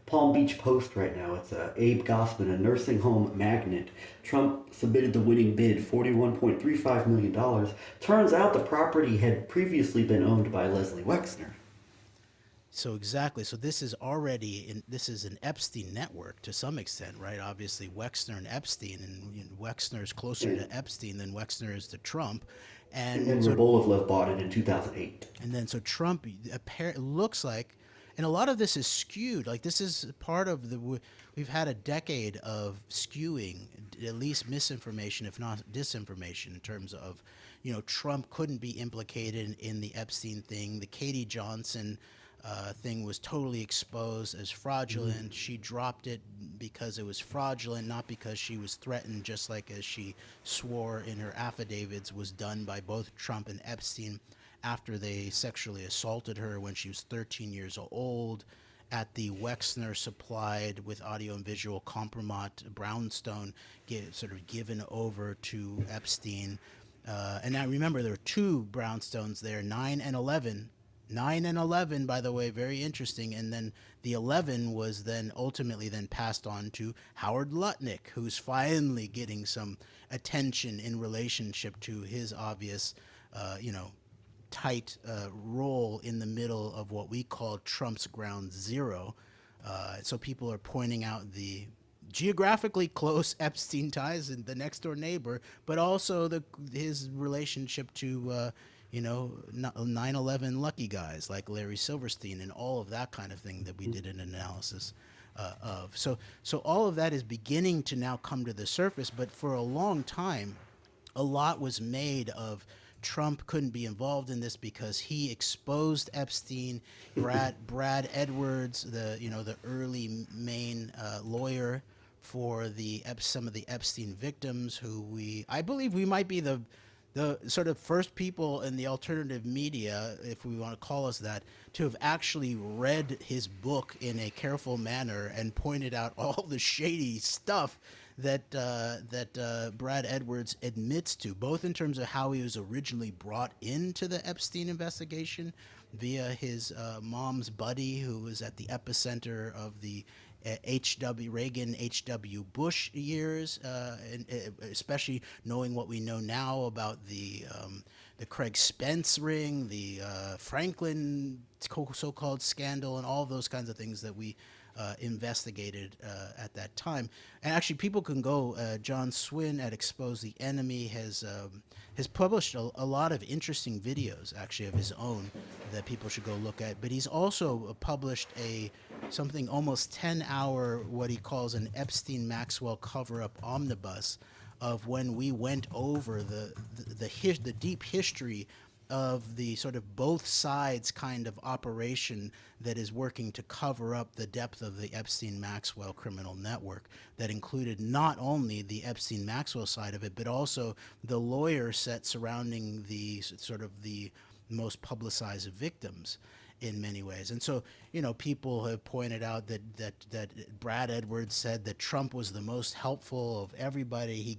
Palm Beach Post right now. It's Abe Gossman, a nursing home magnate. Trump submitted the winning bid, $41.35 million. Turns out the property had previously been owned by Leslie Wexner. So exactly. So this is this is an Epstein network to some extent, right? Obviously, Wexner and Epstein, and Wexner is closer to Epstein than Wexner is to Trump, And then Robolovlev bought it in 2008. and then so Trump looks like, and a lot of this is skewed. Like, this is part of we've had a decade of skewing, at least misinformation, if not disinformation, in terms of, Trump couldn't be implicated in the Epstein thing. The Katie Johnson thing was totally exposed as fraudulent. She dropped it because it was fraudulent, not because she was threatened, just like as she swore in her affidavits was done by both Trump and Epstein after they sexually assaulted her when she was 13 years old at the Wexner supplied with audio and visual compromat brownstone, sort of given over to Epstein. And I remember there were two brownstones there, 9 and 11. 9 and 11, by the way, very interesting. And then the 11 was then ultimately then passed on to Howard Lutnick, who's finally getting some attention in relationship to his obvious, tight role in the middle of what we call Trump's ground zero. So people are pointing out the geographically close Epstein ties and the next door neighbor, but also his relationship to 9/11 lucky guys like Larry Silverstein and all of that kind of thing that we did an analysis. of. So all of that is beginning to now come to the surface. But for a long time, a lot was made of Trump couldn't be involved in this because he exposed Epstein. Brad Edwards, the early Maine lawyer for some of the Epstein victims, I believe we might be the sort of first people in the alternative media, if we want to call us that, to have actually read his book in a careful manner and pointed out all the shady stuff that Brad Edwards admits to, both in terms of how he was originally brought into the Epstein investigation via his mom's buddy, who was at the epicenter of the H.W. Reagan, H.W. Bush years, and especially knowing what we know now about the Craig Spence ring, the Franklin so-called scandal, and all of those kinds of things that we investigated at that time. And actually, people can go. John Swin at Expose the Enemy has published a lot of interesting videos, actually, of his own that people should go look at. But he's also published something almost 10-hour, what he calls an Epstein-Maxwell cover-up omnibus, of when we went over the deep history of the sort of both sides kind of operation that is working to cover up the depth of the Epstein-Maxwell criminal network, that included not only the Epstein-Maxwell side of it, but also the lawyer set surrounding the sort of the most publicized victims in many ways. And so, people have pointed out that Brad Edwards said that Trump was the most helpful of everybody. He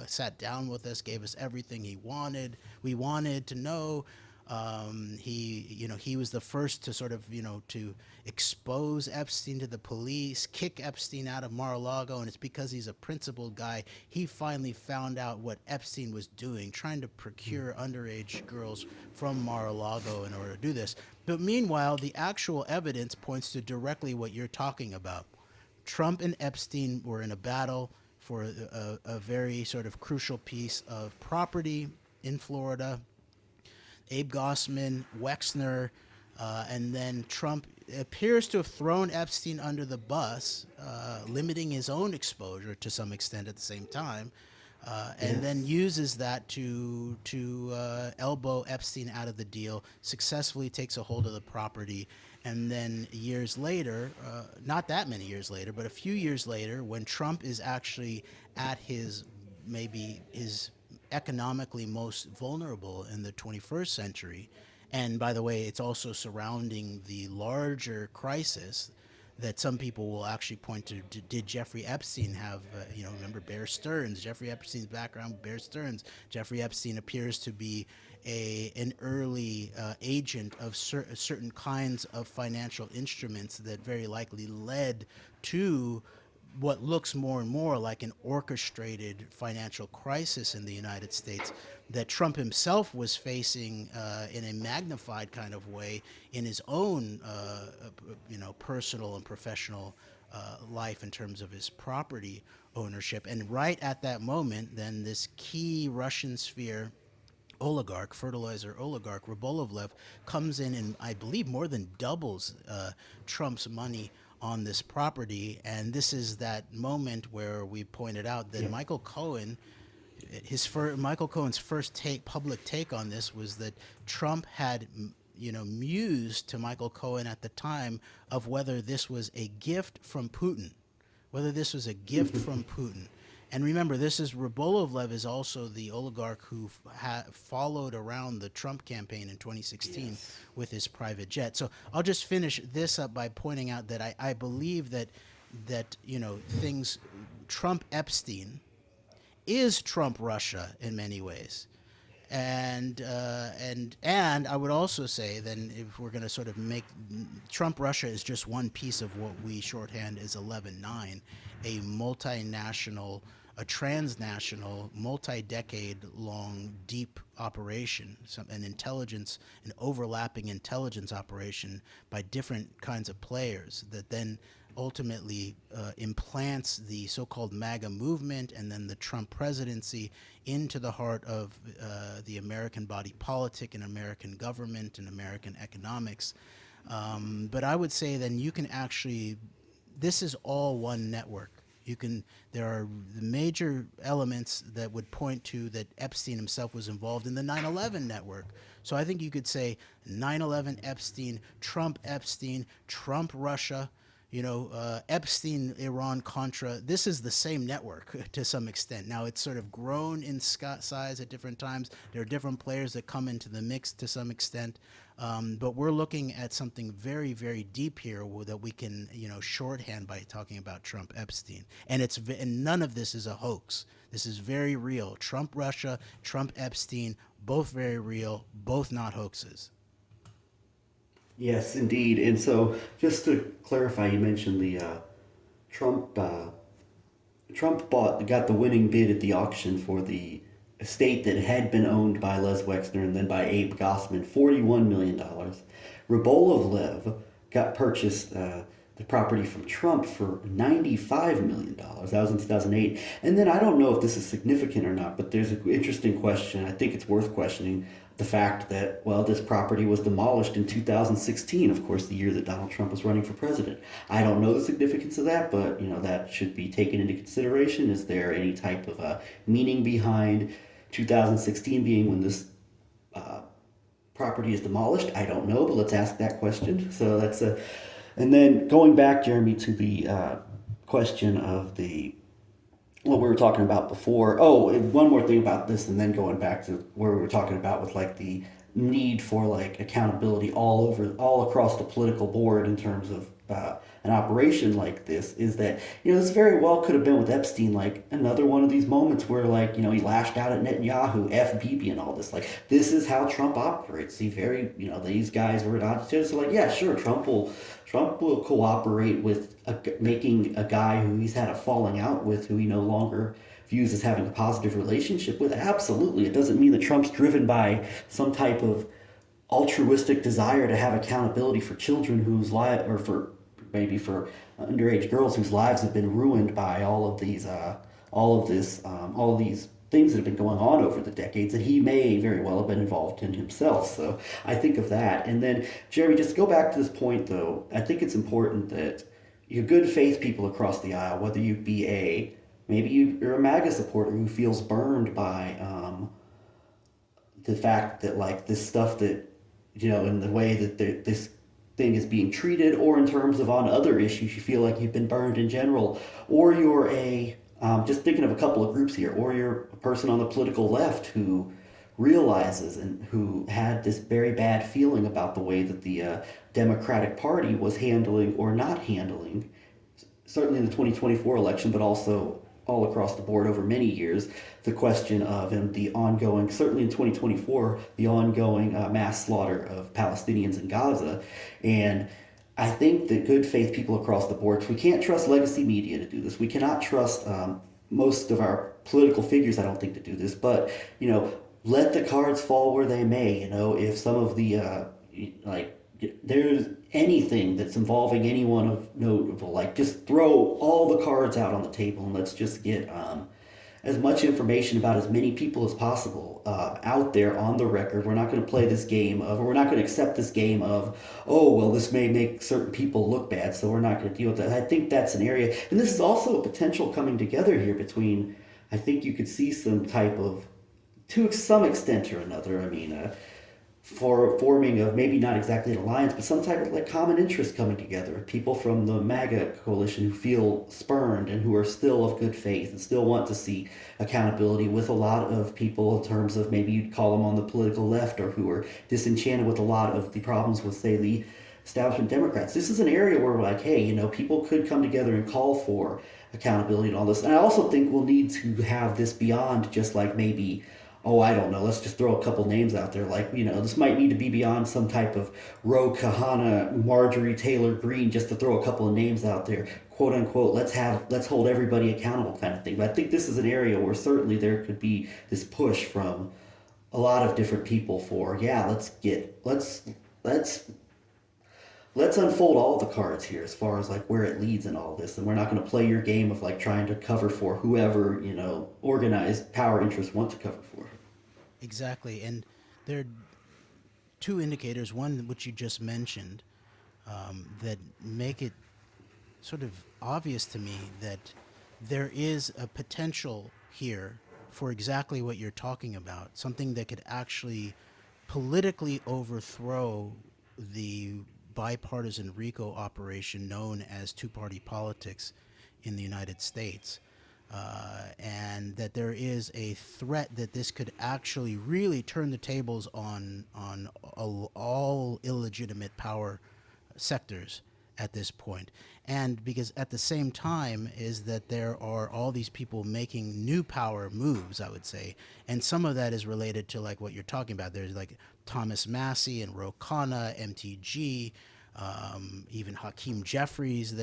sat down with us, gave us everything we wanted to know. He was the first to sort of, to expose Epstein to the police, kick Epstein out of Mar-a-Lago, and it's because he's a principled guy. He finally found out what Epstein was doing, trying to procure underage girls from Mar-a-Lago in order to do this. But meanwhile, the actual evidence points to directly what you're talking about. Trump and Epstein were in a battle for a very sort of crucial piece of property in Florida. Abe Gossman, Wexner, and then Trump appears to have thrown Epstein under the bus, limiting his own exposure to some extent at the same time, and then uses that to elbow Epstein out of the deal, successfully takes a hold of the property, and then years later, not that many years later, but a few years later, when Trump is actually at maybe his economically most vulnerable in the 21st century. And by the way, it's also surrounding the larger crisis that some people will actually point to. Did Jeffrey Epstein have, remember Bear Stearns, Jeffrey Epstein's background, Bear Stearns. Jeffrey Epstein appears to be an early agent of certain kinds of financial instruments that very likely led to what looks more and more like an orchestrated financial crisis in the United States that Trump himself was facing in a magnified kind of way in his own, personal and professional life in terms of his property ownership. And right at that moment, then this key Russian sphere fertilizer oligarch, Rybolovlev, comes in and I believe more than doubles Trump's money on this property. And this is that moment where we pointed out that Michael Cohen's first public take on this was that Trump had mused to Michael Cohen at the time of whether this was a gift from Putin. And remember, Rybolovlev is also the oligarch who followed around the Trump campaign in 2016 with his private jet. So I'll just finish this up by pointing out that I believe that Trump Epstein is Trump Russia in many ways. And I would also say then, if we're going to sort of make Trump Russia is just one piece of what we shorthand as 11-9, a multinational, a transnational, multi-decade long deep operation, an overlapping intelligence operation by different kinds of players that then ultimately implants the so-called MAGA movement and then the Trump presidency into the heart of the American body politic and American government and American economics. But I would say then you can actually this is all one network. You can there are the major elements that would point to that Epstein himself was involved in the 9/11 network. So I think you could say 9/11 Epstein, Trump Russia, Epstein, Iran, Contra. This is the same network to some extent. Now it's sort of grown in size at different times. There are different players that come into the mix to some extent. But we're looking at something very, very deep here that we can, shorthand by talking about Trump Epstein. And none of this is a hoax. This is very real. Trump Russia, Trump Epstein, both very real, both not hoaxes. Yes, indeed. And so, just to clarify, you mentioned the Trump. Trump got the winning bid at the auction for the estate that had been owned by Les Wexner and then by Abe Gossman, $41 million. Rybolovlev got purchased the property from Trump for $95 million. That was in 2008. And then I don't know if this is significant or not, but there's an interesting question. I think it's worth questioning the fact that, well, this property was demolished in 2016, of course, the year that Donald Trump was running for president. I don't know the significance of that, but, that should be taken into consideration. Is there any type of meaning behind 2016 being when this uh, property is demolished? I don't know, but let's ask that question. So that's a, and then going back, Jeremy, to the question of the what we were talking about before. Oh, and one more thing about this, and then going back to where we were talking about with like the need for like accountability all across the political board in terms of an operation like this, is that this very well could have been with Epstein like another one of these moments where like he lashed out at Netanyahu, F Bibi, and all this. Like this is how Trump operates. He very these guys were not just like, yeah, sure, Trump will cooperate with making a guy who he's had a falling out with, who he no longer views as having a positive relationship with. Absolutely, it doesn't mean that Trump's driven by some type of altruistic desire to have accountability for children whose life, or for maybe for underage girls whose lives have been ruined by all of these things that have been going on over the decades that he may very well have been involved in himself. So I think of that. And then, Jeremy, just to go back to this point, though, I think it's important that your good faith people across the aisle, whether you be maybe you're a MAGA supporter who feels burned by the fact that like this stuff that in the way that this thing is being treated, or in terms of on other issues you feel like you've been burned in general, or you're just thinking of a couple of groups here, or you're a person on the political left who realizes and who had this very bad feeling about the way that the Democratic Party was handling or not handling, certainly in the 2024 election, but also all across the board over many years, the question of, and the ongoing, certainly in 2024, the ongoing mass slaughter of Palestinians in Gaza. And I think that good faith people across the board, we can't trust legacy media to do this. We cannot trust most of our political figures, I don't think, to do this. But, let the cards fall where they may. If some of the, there's anything that's involving anyone of notable, like just throw all the cards out on the table and let's just get as much information about as many people as possible out there on the record. We're not going to play this game of, or we're not going to accept this game of, oh, well, this may make certain people look bad, so we're not going to deal with that. I think that's an area, and this is also a potential coming together here between, I think you could see some type of, to some extent or another, for forming of maybe not exactly an alliance, but some type of like common interest coming together. People from the MAGA coalition who feel spurned and who are still of good faith and still want to see accountability, with a lot of people in terms of maybe you'd call them on the political left, or who are disenchanted with a lot of the problems with, say, the establishment Democrats. This is an area where we're like, hey, people could come together and call for accountability and all this. And I also think we'll need to have this beyond just like maybe, oh, I don't know, let's just throw a couple names out there. Like, this might need to be beyond some type of Ro Kahana, Marjorie Taylor Greene, just to throw a couple of names out there, quote unquote, let's hold everybody accountable kind of thing. But I think this is an area where certainly there could be this push from a lot of different people for, yeah, let's unfold all the cards here as far as like where it leads in all this. And we're not going to play your game of like trying to cover for whoever, organized power interests want to cover for. Exactly. And there are two indicators, one which you just mentioned, that make it sort of obvious to me that there is a potential here for exactly what you're talking about, something that could actually politically overthrow the bipartisan RICO operation known as two-party politics in the United States. And that there is a threat that this could actually really turn the tables on all illegitimate power sectors at this point. And because at the same time is that there are all these people making new power moves, I would say. And some of that is related to like what you're talking about. There's like Thomas Massey and Ro Khanna, MTG, even Hakeem Jeffries.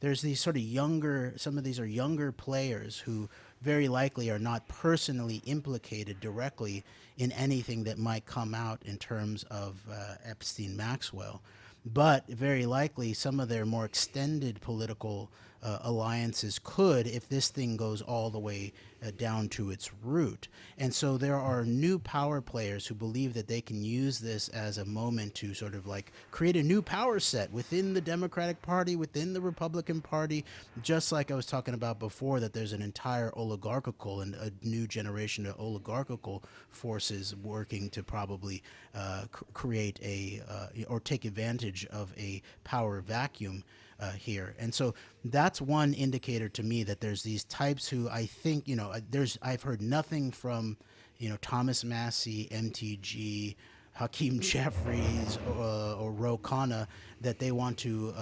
There's these sort of younger, some of these are younger players who very likely are not personally implicated directly in anything that might come out in terms of Epstein Maxwell. But very likely, some of their more extended political alliances could, if this thing goes all the way down to its root. And so there are new power players who believe that they can use this as a moment to sort of like create a new power set within the Democratic Party, within the Republican Party, just like I was talking about before, that there's an entire oligarchical and a new generation of oligarchical forces working to probably create a or take advantage of a power vacuum here. And so that's one indicator to me that there's these types who I think, I've heard nothing from, Thomas Massey, MTG, Hakeem Jeffries, or Ro Khanna, that they want to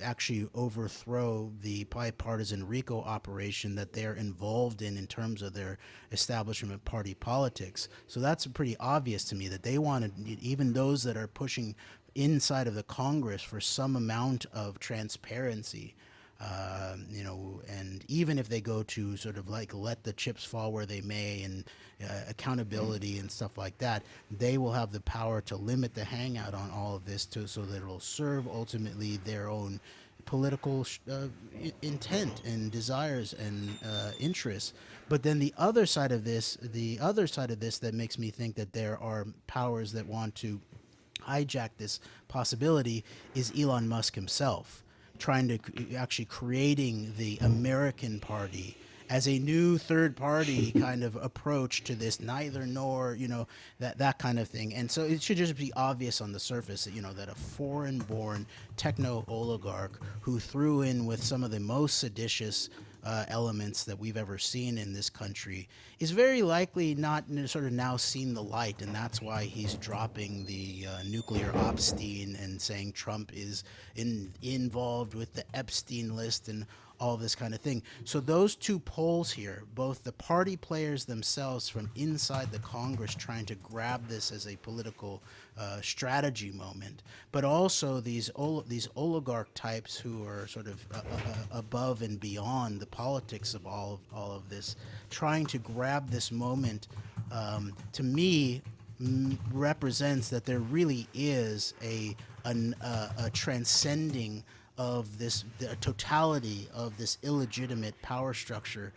actually overthrow the bipartisan RICO operation that they're involved in terms of their establishment party politics. So that's pretty obvious to me that they want to, even those that are pushing inside of the Congress for some amount of transparency. And even if they go to sort of like let the chips fall where they may and accountability and stuff like that, they will have the power to limit the hangout on all of this so that it'll serve ultimately their own political intent and desires and interests. But then the other side of this that makes me think that there are powers that want to hijack this possibility is Elon Musk himself, trying to actually creating the American Party as a new third party kind of approach to this neither nor, that kind of thing. And so it should just be obvious on the surface that, that a foreign born techno oligarch who threw in with some of the most seditious elements that we've ever seen in this country is very likely not sort of now seen the light, and that's why he's dropping the nuclear Epstein and saying Trump is involved with the Epstein list and all this kind of thing. So those two poles here, both the party players themselves from inside the Congress trying to grab this as a political strategy moment, but also these oligarch types who are sort of above and beyond the politics of all of this, trying to grab this moment, to me, represents that there really is a transcending of the totality of this illegitimate power structure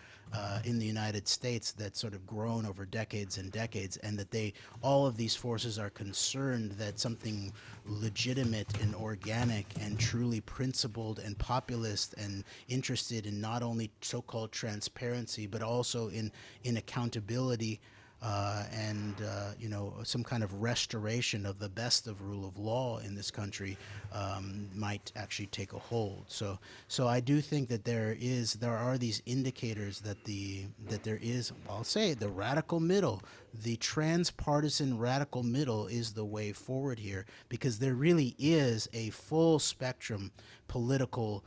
in the United States that's sort of grown over decades and decades, and that all of these forces are concerned that something legitimate and organic and truly principled and populist and interested in not only so-called transparency but also in accountability and some kind of restoration of the best of rule of law in this country might actually take a hold. So I do think that there are these indicators that there is, I'll say, the radical middle, the transpartisan radical middle is the way forward here, because there really is a full spectrum political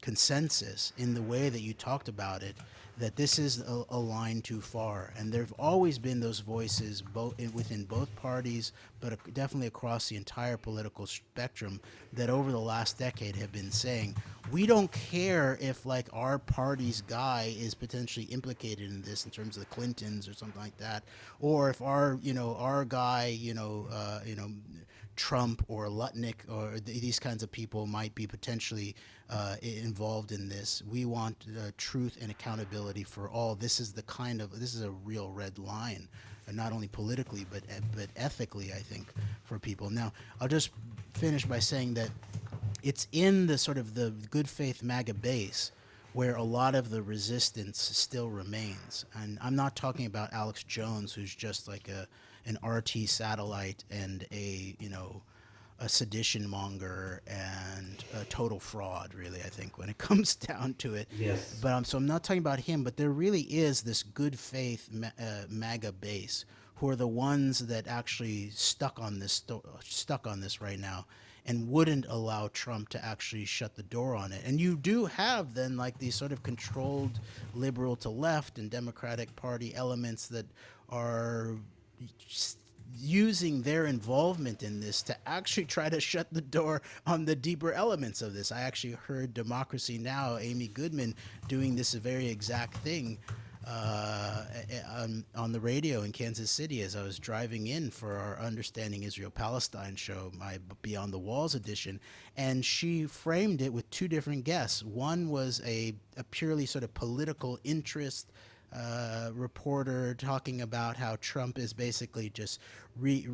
consensus in the way that you talked about it, that this is a line too far. And there have always been those voices within both parties, but definitely across the entire political spectrum, that over the last decade have been saying, we don't care if like our party's guy is potentially implicated in this in terms of the Clintons or something like that, or if our guy, Trump or Lutnick or these kinds of people might be potentially involved in this. We want truth and accountability for all. This is a real red line, not only politically but ethically, I think, for people. Now, I'll just finish by saying that it's in the sort of the good faith MAGA base where a lot of the resistance still remains. And I'm not talking about Alex Jones, who's just like an RT satellite and a sedition monger and a total fraud, really, I think, when it comes down to it. Yes. But so I'm not talking about him, but there really is this good faith MAGA base who are the ones that actually stuck on this right now and wouldn't allow Trump to actually shut the door on it. And you do have then like these sort of controlled liberal to left and Democratic Party elements that are using their involvement in this to actually try to shut the door on the deeper elements of this. I actually heard Democracy Now! Amy Goodman doing this very exact thing on the radio in Kansas City as I was driving in for our Understanding Israel-Palestine show, my Beyond the Walls edition, and she framed it with two different guests. One was a purely sort of political interest reporter talking about how Trump is basically just reaping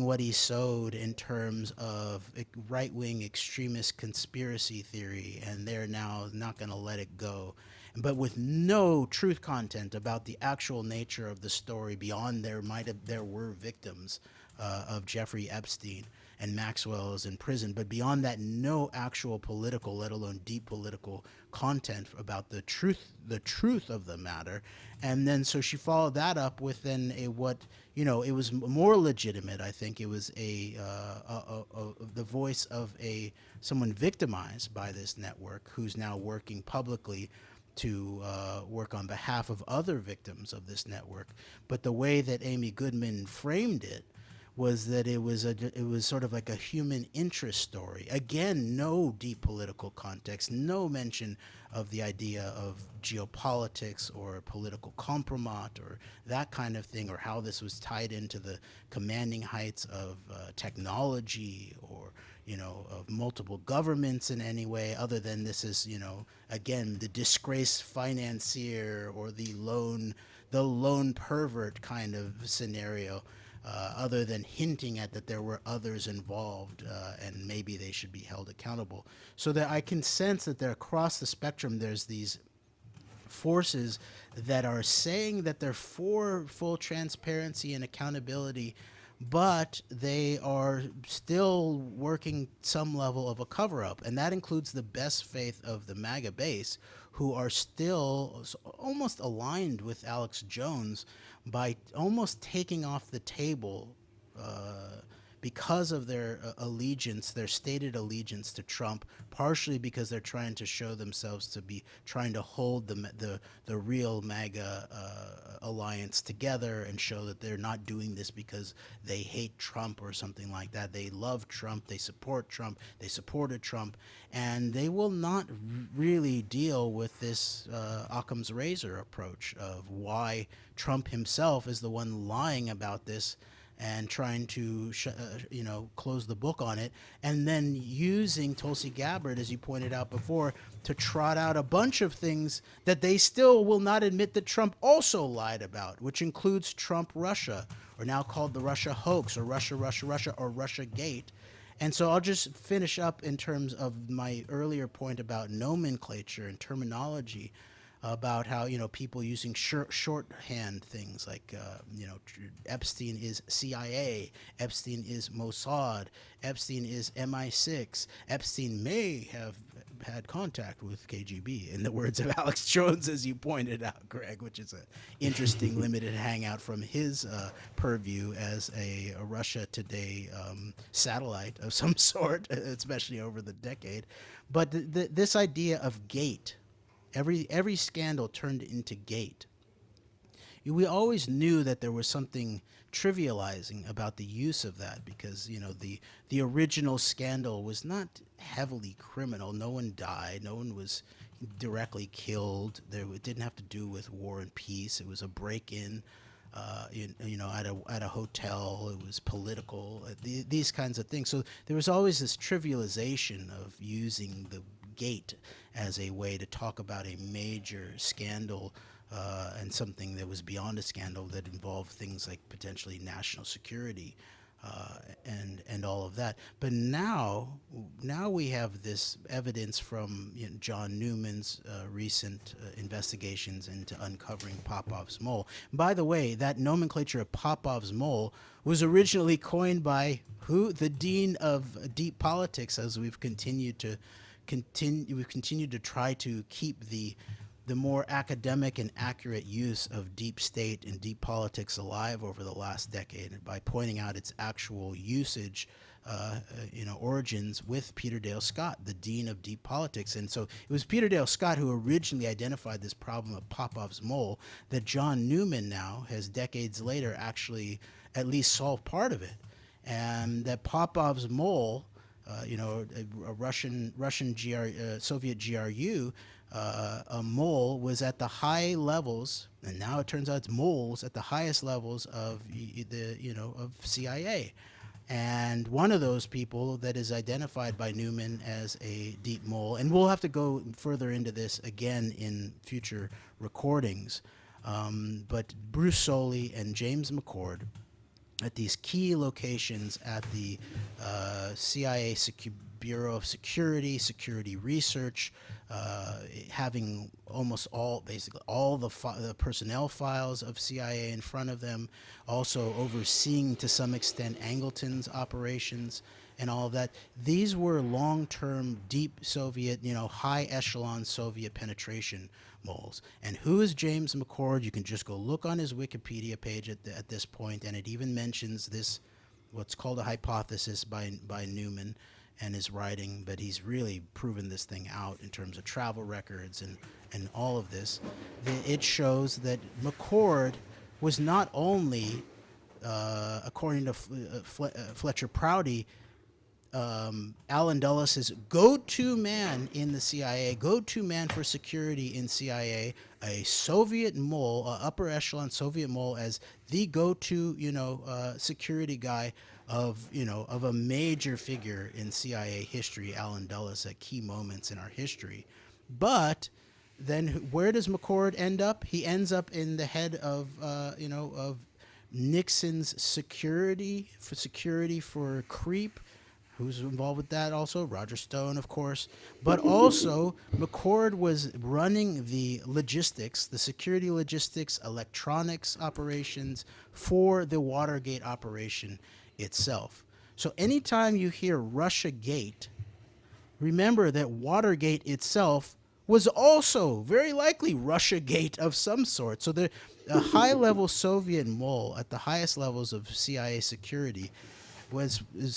what he sowed in terms of right-wing extremist conspiracy theory, and they're now not going to let it go. But with no truth content about the actual nature of the story beyond there were victims of Jeffrey Epstein and Maxwell is in prison. But beyond that, no actual political, let alone deep political content about the truth of the matter. And then so she followed that up with then it was more legitimate. I think it was the voice of someone victimized by this network who's now working publicly to work on behalf of other victims of this network. But the way that Amy Goodman framed it was that it was sort of like a human interest story. Again, no deep political context, no mention of the idea of geopolitics or political compromise or that kind of thing, or how this was tied into the commanding heights of technology or of multiple governments in any way, other than this is again the disgraced financier or the lone pervert kind of scenario. Other than hinting at that there were others involved and maybe they should be held accountable. So that I can sense that there across the spectrum there's these forces that are saying that they're for full transparency and accountability, but they are still working some level of a cover-up. And that includes the best faith of the MAGA base, who are still almost aligned with Alex Jones by almost taking off the table because of their allegiance, their stated allegiance to Trump, partially because they're trying to show themselves to be trying to hold the real MAGA alliance together and show that they're not doing this because they hate Trump or something like that. They love Trump, they support Trump, they supported Trump, and they will not really deal with this Occam's razor approach of why Trump himself is the one lying about this and trying to close the book on it, and then using Tulsi Gabbard, as you pointed out before, to trot out a bunch of things that they still will not admit that Trump also lied about, which includes Trump Russia, or now called the Russia hoax, or Russia, or Russia Gate. And so I'll just finish up in terms of my earlier point about nomenclature and terminology, about how people using shorthand things like Epstein is CIA, Epstein is Mossad, Epstein is MI6, Epstein may have had contact with KGB, in the words of Alex Jones, as you pointed out, Greg, which is an interesting limited hangout from his purview as a Russia Today satellite of some sort, especially over the decade. But this idea of gate, every scandal turned into gate. We always knew that there was something trivializing about the use of that, because the original scandal was not heavily criminal. No one died. No one was directly killed. It didn't have to do with war and peace. It was a break-in. At a hotel. It was political. These kinds of things. So there was always this trivialization of using the gate as a way to talk about a major scandal and something that was beyond a scandal that involved things like potentially national security. and all of that. But now we have this evidence from John Newman's recent investigations into uncovering Popov's mole. By the way, that nomenclature of Popov's mole was originally coined by who? The dean of deep politics, as we've continued to try to keep the more academic and accurate use of deep state and deep politics alive over the last decade by pointing out its actual usage, origins with Peter Dale Scott, the dean of deep politics. And so it was Peter Dale Scott who originally identified this problem of Popov's mole that John Newman now has decades later actually at least solved part of it. And that Popov's mole, a Russian Soviet GRU, a mole was at the high levels, and now it turns out it's moles at the highest levels of of CIA. And one of those people that is identified by Newman as a deep mole, and we'll have to go further into this again in future recordings, but Bruce Soley and James McCord at these key locations at the CIA Bureau of Security Research, having almost basically all the personnel files of CIA in front of them, also overseeing to some extent Angleton's operations and all of that. These were long-term, deep Soviet, high echelon Soviet penetration moles. And who is James McCord? You can just go look on his Wikipedia page at this point, and it even mentions this, what's called a hypothesis by Newman and his writing, but he's really proven this thing out in terms of travel records and all of this. It shows that McCord was not only, according to Fletcher Prouty, Alan Dulles' go-to man in the CIA, go-to man for security in CIA, a Soviet mole, upper echelon Soviet mole, as the go-to, security guy of a major figure in CIA history, Alan Dulles, at key moments in our history. But then where does McCord end up? He ends up in the head of, of Nixon's security for creep. Who's involved with that also? Roger Stone, of course. But also, McCord was running the logistics, the security logistics, electronics operations for the Watergate operation itself. So anytime you hear Russiagate, remember that Watergate itself was also very likely Russiagate of some sort. So a high-level Soviet mole at the highest levels of CIA security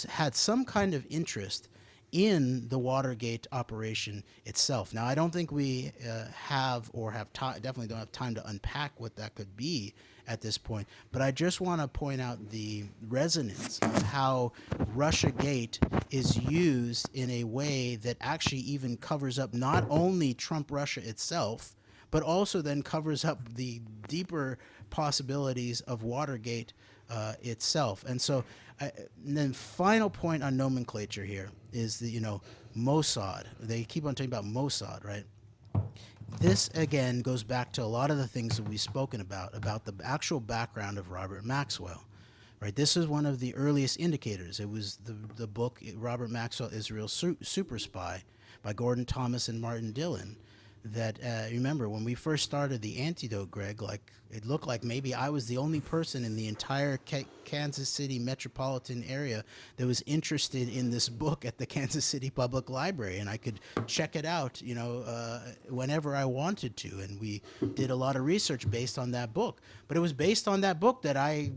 had some kind of interest in the Watergate operation itself. Now, I don't think we definitely don't have time to unpack what that could be at this point, but I just want to point out the resonance of how Russiagate is used in a way that actually even covers up not only Trump Russia itself, but also then covers up the deeper possibilities of Watergate itself. And so, and then final point on nomenclature here is the Mossad. They keep on talking about Mossad, right? This again goes back to a lot of the things that we've spoken about the actual background of Robert Maxwell, right? This is one of the earliest indicators. It was the book Robert Maxwell, Israel's Super Spy by Gordon Thomas and Martin Dillon. That remember when we first started the AnteDote, Greg, like it looked like maybe I was the only person in the entire Kansas City metropolitan area that was interested in this book at the Kansas City Public Library, and I could check it out, whenever I wanted to. And we did a lot of research based on that book. But it was based on that book that I,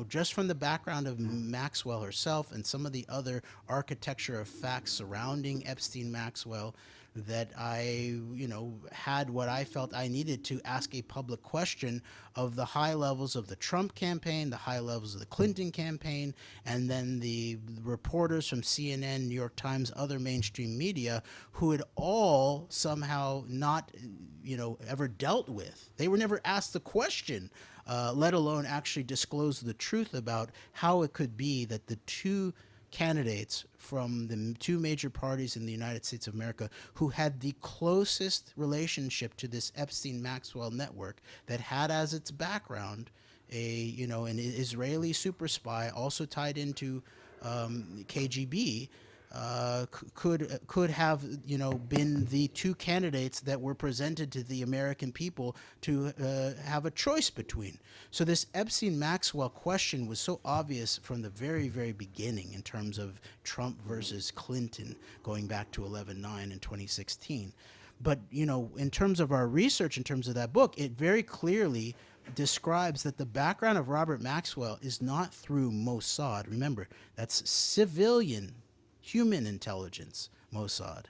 just from the background of Maxwell herself and some of the other architecture of facts surrounding Epstein Maxwell, that I, had what I felt I needed to ask a public question of the high levels of the Trump campaign, the high levels of the Clinton campaign, and then the reporters from CNN, New York Times, other mainstream media who had all somehow not, ever dealt with. They were never asked the question, let alone actually disclose the truth about how it could be that the two candidates from the two major parties in the United States of America who had the closest relationship to this Epstein-Maxwell network that had as its background an Israeli super spy, also tied into KGB, could have been the two candidates that were presented to the American people to have a choice between. So this Epstein Maxwell question was so obvious from the very beginning in terms of Trump versus Clinton, going back to 11/9 in 2016. But in terms of our research, in terms of that book, it very clearly describes that the background of Robert Maxwell is not through Mossad. Remember, that's civilian human intelligence, Mossad,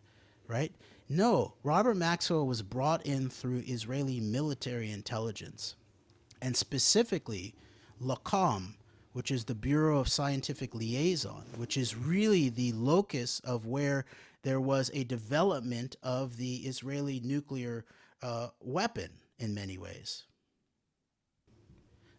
right? No, Robert Maxwell was brought in through Israeli military intelligence, and specifically LACOM, which is the Bureau of Scientific Liaison, which is really the locus of where there was a development of the Israeli nuclear weapon in many ways.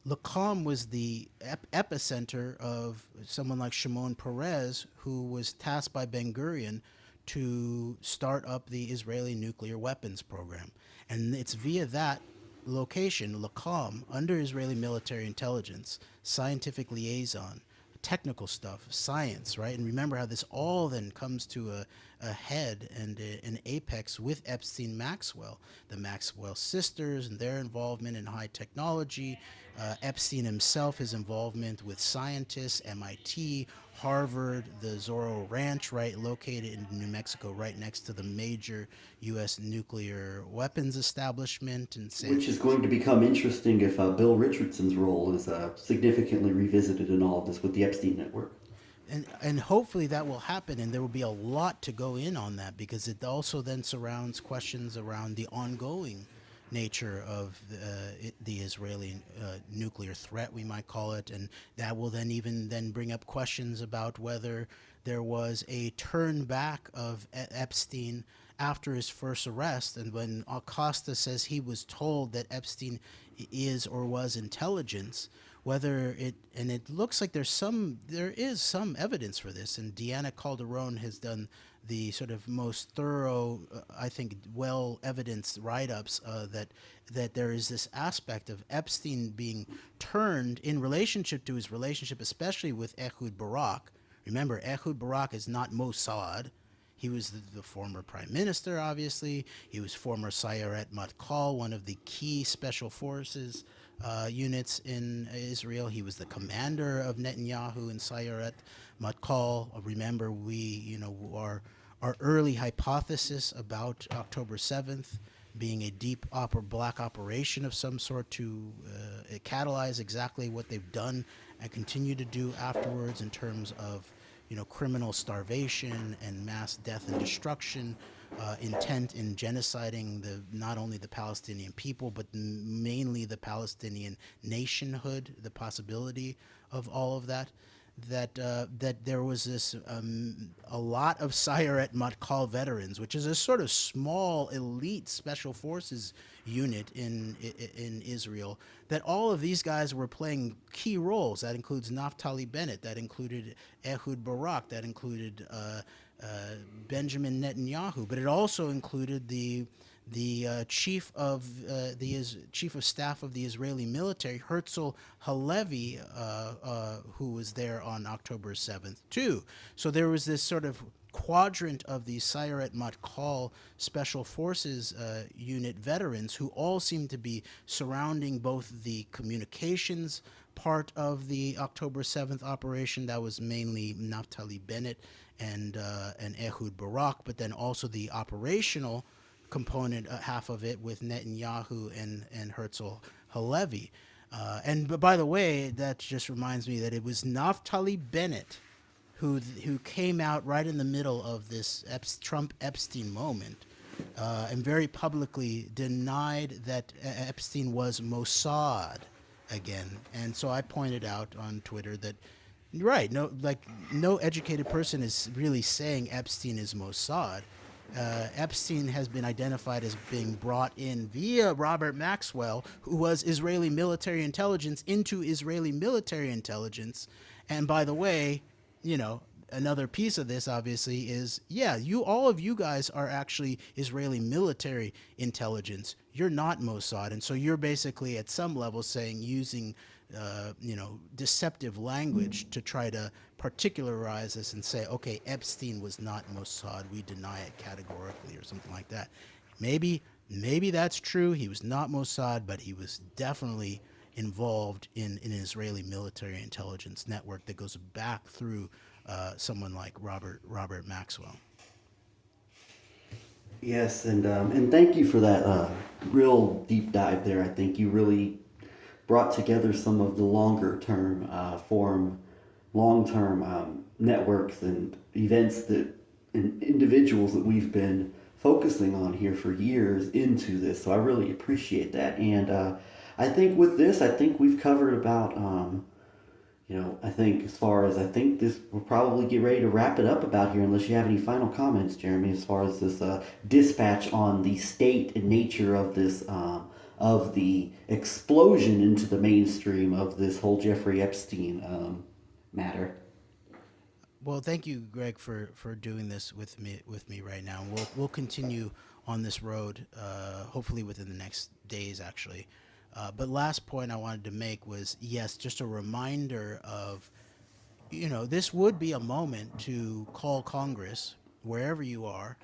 LACOM was the epicenter of someone like Shimon Peres, who was tasked by Ben Gurion to start up the Israeli nuclear weapons program. And it's via that location, LACOM, under Israeli military intelligence, scientific liaison, technical stuff, science, right? And remember how this all then comes to a head and an apex with Epstein Maxwell, the Maxwell sisters and their involvement in high technology, Epstein himself, his involvement with scientists, MIT, Harvard, the Zorro Ranch, right, located in New Mexico, right next to the major U.S. nuclear weapons establishment. And Which is going to become interesting if Bill Richardson's role is significantly revisited in all of this with the Epstein network. And hopefully that will happen, and there will be a lot to go in on that, because it also then surrounds questions around the ongoing nature of the Israeli nuclear threat, we might call it, and that will then even then bring up questions about whether there was a turn back of Epstein after his first arrest, and when Acosta says he was told that Epstein is or was intelligence, whether it looks like there is some evidence for this, and Deanna Calderon has done the sort of most thorough, I think, well evidenced write-ups that there is this aspect of Epstein being turned in relationship to his relationship, especially with Ehud Barak. Remember, Ehud Barak is not Mossad. He was the former prime minister, obviously. He was former Sayeret Matkal, one of the key special forces units in Israel. He was the commander of Netanyahu in Sayeret Matkal. Remember, our early hypothesis about October 7th being a deep black operation of some sort to catalyze exactly what they've done and continue to do afterwards in terms of criminal starvation and mass death and destruction, intent in genociding not only the Palestinian people, but mainly the Palestinian nationhood, the possibility of all of that. That there was this a lot of Sayeret Matkal veterans, which is a sort of small elite special forces unit in Israel, that all of these guys were playing key roles. That includes Naftali Bennett, that included Ehud Barak, that included Benjamin Netanyahu, but it also included the chief of staff of the Israeli military, Herzl Halevi, who was there on October 7th too. So there was this sort of quadrant of the Sayeret Matkal Special Forces unit veterans who all seemed to be surrounding both the communications part of the October 7th operation, that was mainly Naftali Bennett and Ehud Barak, but then also the operational component, half of it, with Netanyahu and Herzl Halevi. And by the way, that just reminds me that it was Naftali Bennett who came out right in the middle of this Trump-Epstein moment and very publicly denied that Epstein was Mossad again. And so I pointed out on Twitter that, right, no educated person is really saying Epstein is Mossad. Epstein has been identified as being brought in via Robert Maxwell, who was Israeli military intelligence, into Israeli military intelligence. And by the way, another piece of this obviously is, all of you guys are actually Israeli military intelligence. You're not Mossad. And so you're basically at some level saying, using deceptive language to try to particularize this and say, okay, Epstein was not Mossad. We deny it categorically, or something like that. Maybe that's true. He was not Mossad, but he was definitely involved in an Israeli military intelligence network that goes back through someone like Robert Maxwell. Yes, and thank you for that real deep dive there. I think you really brought together some of the longer term long term networks and events that and individuals that we've been focusing on here for years into this. So I really appreciate that. And I think with this, I think we've covered about I think as far as I think this, we'll probably get ready to wrap it up about here, unless you have any final comments, Jeremy, as far as this dispatch on the state and nature of this, of the explosion into the mainstream of this whole Jeffrey Epstein matter. Well, thank you, Greg, for doing this with me right now. We'll continue on this road, hopefully within the next days, actually. But last point I wanted to make was, yes, just a reminder of, this would be a moment to call Congress wherever you are.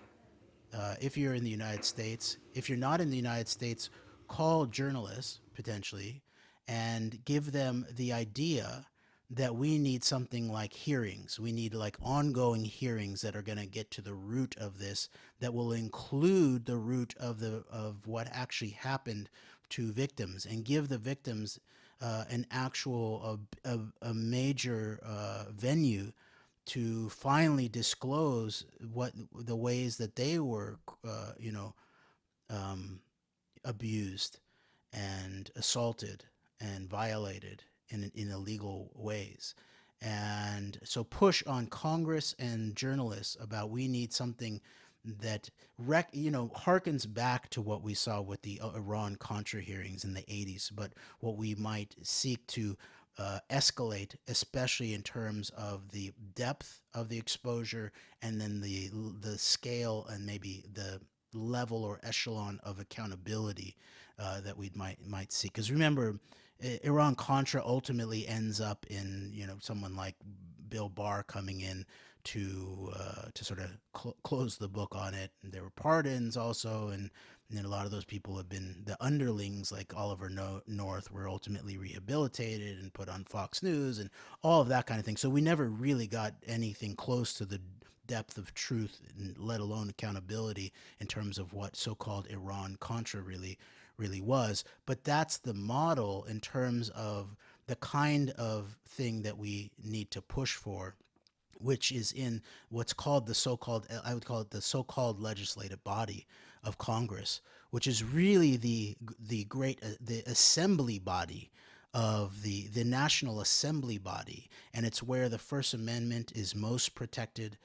If you're in the United States, if you're not in the United States, call journalists potentially and give them the idea that we need something like hearings. We need like ongoing hearings that are going to get to the root of this, that will include the root of what actually happened to victims, and give the victims an actual a major venue to finally disclose what the ways that they were, um, abused and assaulted and violated in illegal ways. And so push on Congress and journalists about, we need something that harkens back to what we saw with the Iran Contra hearings in the 80s, but what we might seek to escalate, especially in terms of the depth of the exposure, and then the scale and maybe the level or echelon of accountability that we might see. Because remember, Iran Contra ultimately ends up in someone like Bill Barr coming in to sort of close the book on it. And there were pardons also, and then a lot of those people have been the underlings, like Oliver North, were ultimately rehabilitated and put on Fox News and all of that kind of thing. So we never really got anything close to the depth of truth, let alone accountability, in terms of what so-called Iran Contra really was. But that's the model in terms of the kind of thing that we need to push for, which is in what's called the so-called, I would call it the so-called legislative body of Congress, which is really the assembly body of the National Assembly body, and it's where the First Amendment is most protected,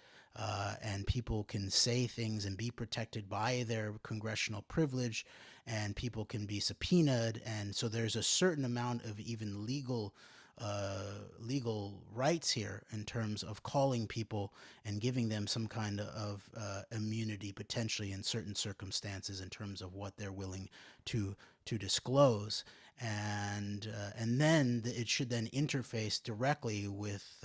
and people can say things and be protected by their congressional privilege, and people can be subpoenaed, and so there's a certain amount of even legal rights here in terms of calling people and giving them some kind of immunity potentially in certain circumstances in terms of what they're willing to disclose, and then it should then interface directly with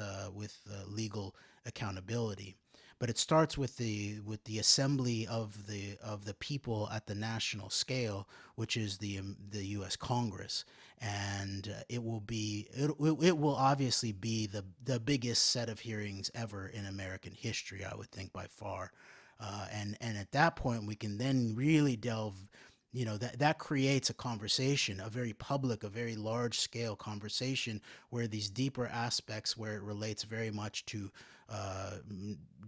legal accountability. But it starts with the assembly of the people at the national scale, which is the U.S. Congress, and it will obviously be the biggest set of hearings ever in American history, I would think, by far. And at that point, we can then really delve. That creates a conversation, a very public, a very large scale conversation, where these deeper aspects, where it relates very much to uh,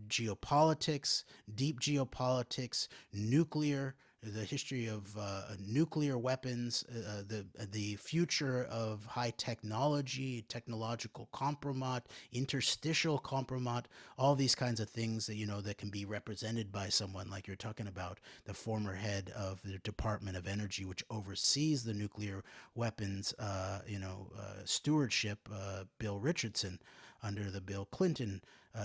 geopolitics, deep geopolitics, nuclear, the history of nuclear weapons, the future of high technology, technological compromise, interstitial compromise, all these kinds of things that that can be represented by someone like you're talking about, the former head of the Department of Energy, which oversees the nuclear weapons, stewardship, Bill Richardson, under the Bill Clinton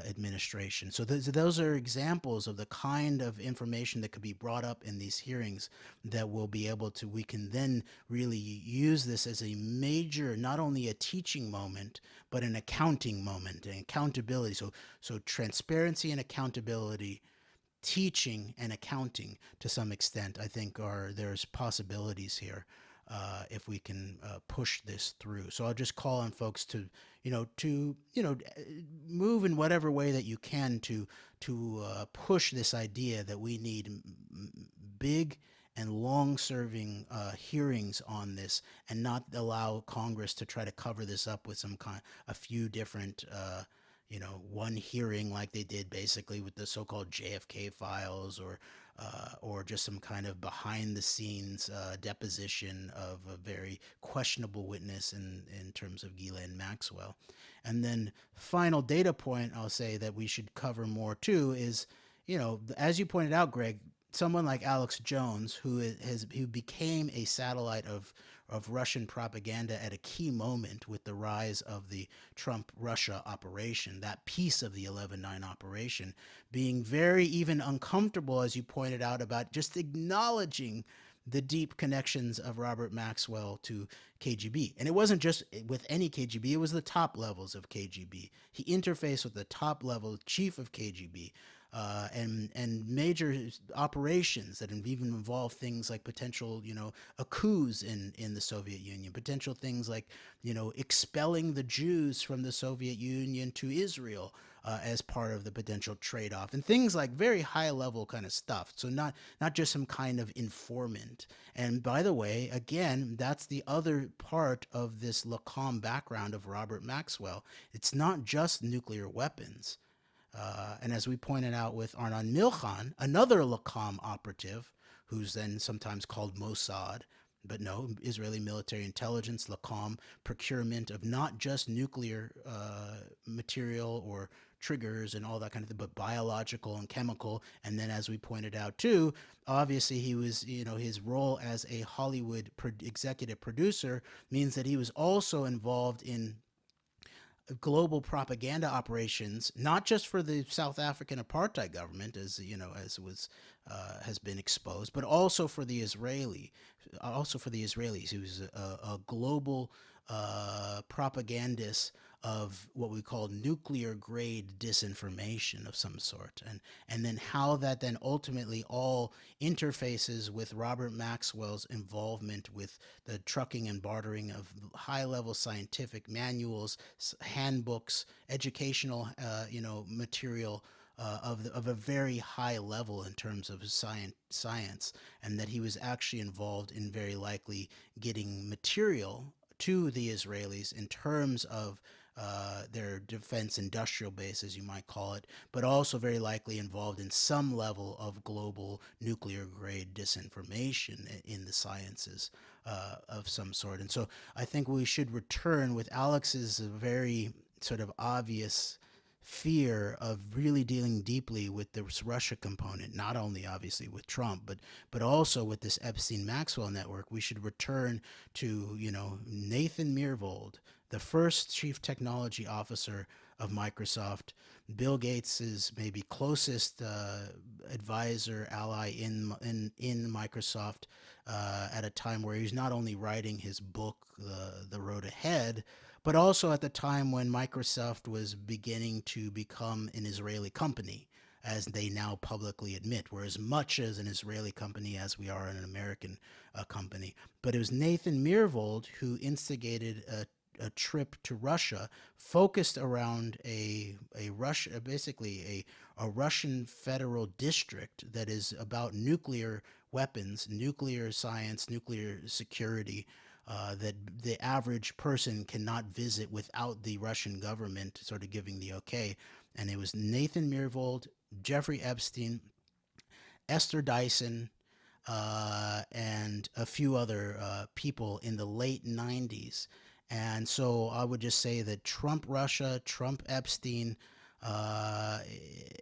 administration. So those are examples of the kind of information that could be brought up in these hearings that will be able to, we can then really use this as a major, not only a teaching moment, but an accounting moment, and accountability. So transparency and accountability, teaching and accounting to some extent, I think there's possibilities here if we can push this through. So I'll just call on folks to, move in whatever way that you can to push this idea that we need big and long-serving hearings on this, and not allow Congress to try to cover this up with a few different one hearing like they did basically with the so-called JFK files, or just some kind of behind-the-scenes deposition of a very questionable witness in terms of Ghislaine Maxwell. And then final data point I'll say that we should cover more too is, as you pointed out, Greg, someone like Alex Jones, who became a satellite of Russian propaganda at a key moment with the rise of the Trump-Russia operation, that piece of the 11/9 operation, being very even uncomfortable, as you pointed out, about just acknowledging the deep connections of Robert Maxwell to KGB. And it wasn't just with any KGB, it was the top levels of KGB. He interfaced with the top level chief of KGB. And major operations that have even involved things like potential, coups in the Soviet Union, potential things like, expelling the Jews from the Soviet Union to Israel as part of the potential trade-off, and things like very high-level kind of stuff. So not just some kind of informant. And by the way, again, that's the other part of this Lacombe background of Robert Maxwell. It's not just nuclear weapons. And as we pointed out with Arnon Milchan, another Lacombe operative, who's then sometimes called Mossad, but no, Israeli military intelligence, Lacombe, procurement of not just nuclear material or triggers and all that kind of thing, but biological and chemical. And then, as we pointed out too, obviously he was, his role as a Hollywood executive producer means that he was also involved in global propaganda operations, not just for the South African apartheid government, as has been exposed, but also for the Israelis. He was a global propagandist of what we call nuclear grade disinformation of some sort, and then how that then ultimately all interfaces with Robert Maxwell's involvement with the trucking and bartering of high level scientific manuals, handbooks, educational material of a very high level in terms of science, and that he was actually involved in very likely getting material to the Israelis in terms of their defense industrial base, as you might call it, but also very likely involved in some level of global nuclear grade disinformation in the sciences of some sort. And so I think we should return with Alex's very sort of obvious fear of really dealing deeply with this Russia component, not only obviously with Trump, but also with this Epstein-Maxwell network. We should return to, Nathan Myhrvold, the first chief technology officer of Microsoft, Bill Gates's maybe closest advisor, ally in Microsoft, at a time where he's not only writing his book, The Road Ahead, but also at the time when Microsoft was beginning to become an Israeli company, as they now publicly admit. We're as much as an Israeli company as we are an American company. But it was Nathan Myhrvold who instigated a trip to Russia, focused around a Russian federal district that is about nuclear weapons, nuclear science, nuclear security, that the average person cannot visit without the Russian government sort of giving the okay. And it was Nathan Myhrvold, Jeffrey Epstein, Esther Dyson, and a few other people in the late 90s. And so I would just say that Trump Russia, Trump Epstein,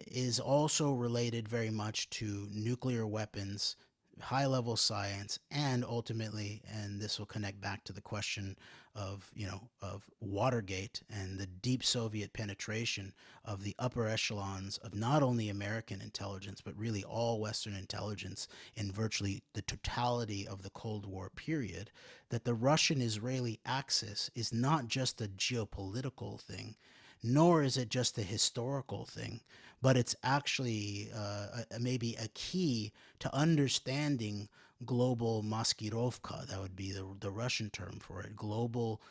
is also related very much to nuclear weapons, high level science, and ultimately, and this will connect back to the question of, of Watergate and the deep Soviet penetration of the upper echelons of not only American intelligence, but really all Western intelligence in virtually the totality of the Cold War period, that the Russian Israeli axis is not just a geopolitical thing, nor is it just a historical thing, but it's actually maybe a key to understanding global maskirovka. That would be the Russian term for it. Global,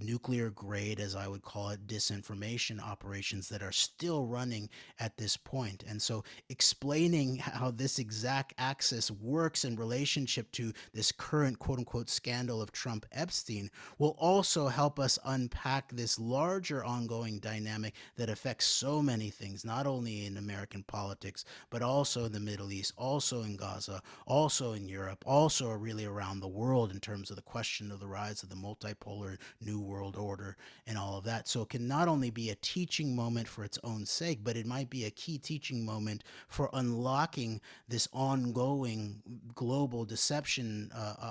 nuclear grade, as I would call it, disinformation operations that are still running at this point. And so explaining how this exact axis works in relationship to this current quote unquote scandal of Trump Epstein will also help us unpack this larger ongoing dynamic that affects so many things, not only in American politics, but also in the Middle East, also in Gaza, also in Europe, also really around the world in terms of the question of the rise of the multipolar new world order and all of that. So it can not only be a teaching moment for its own sake, but it might be a key teaching moment for unlocking this ongoing global deception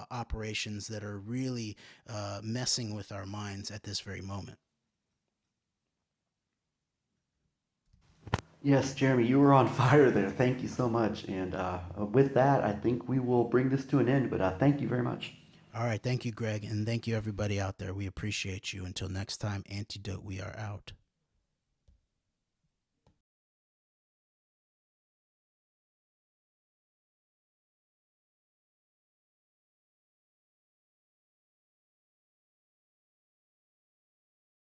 operations that are really messing with our minds at this very moment. Yes, Jeremy, you were on fire there. Thank you so much. And with that, I think we will bring this to an end. But thank you very much. All right. Thank you, Greg. And thank you, everybody out there. We appreciate you. Until next time, AnteDote, we are out.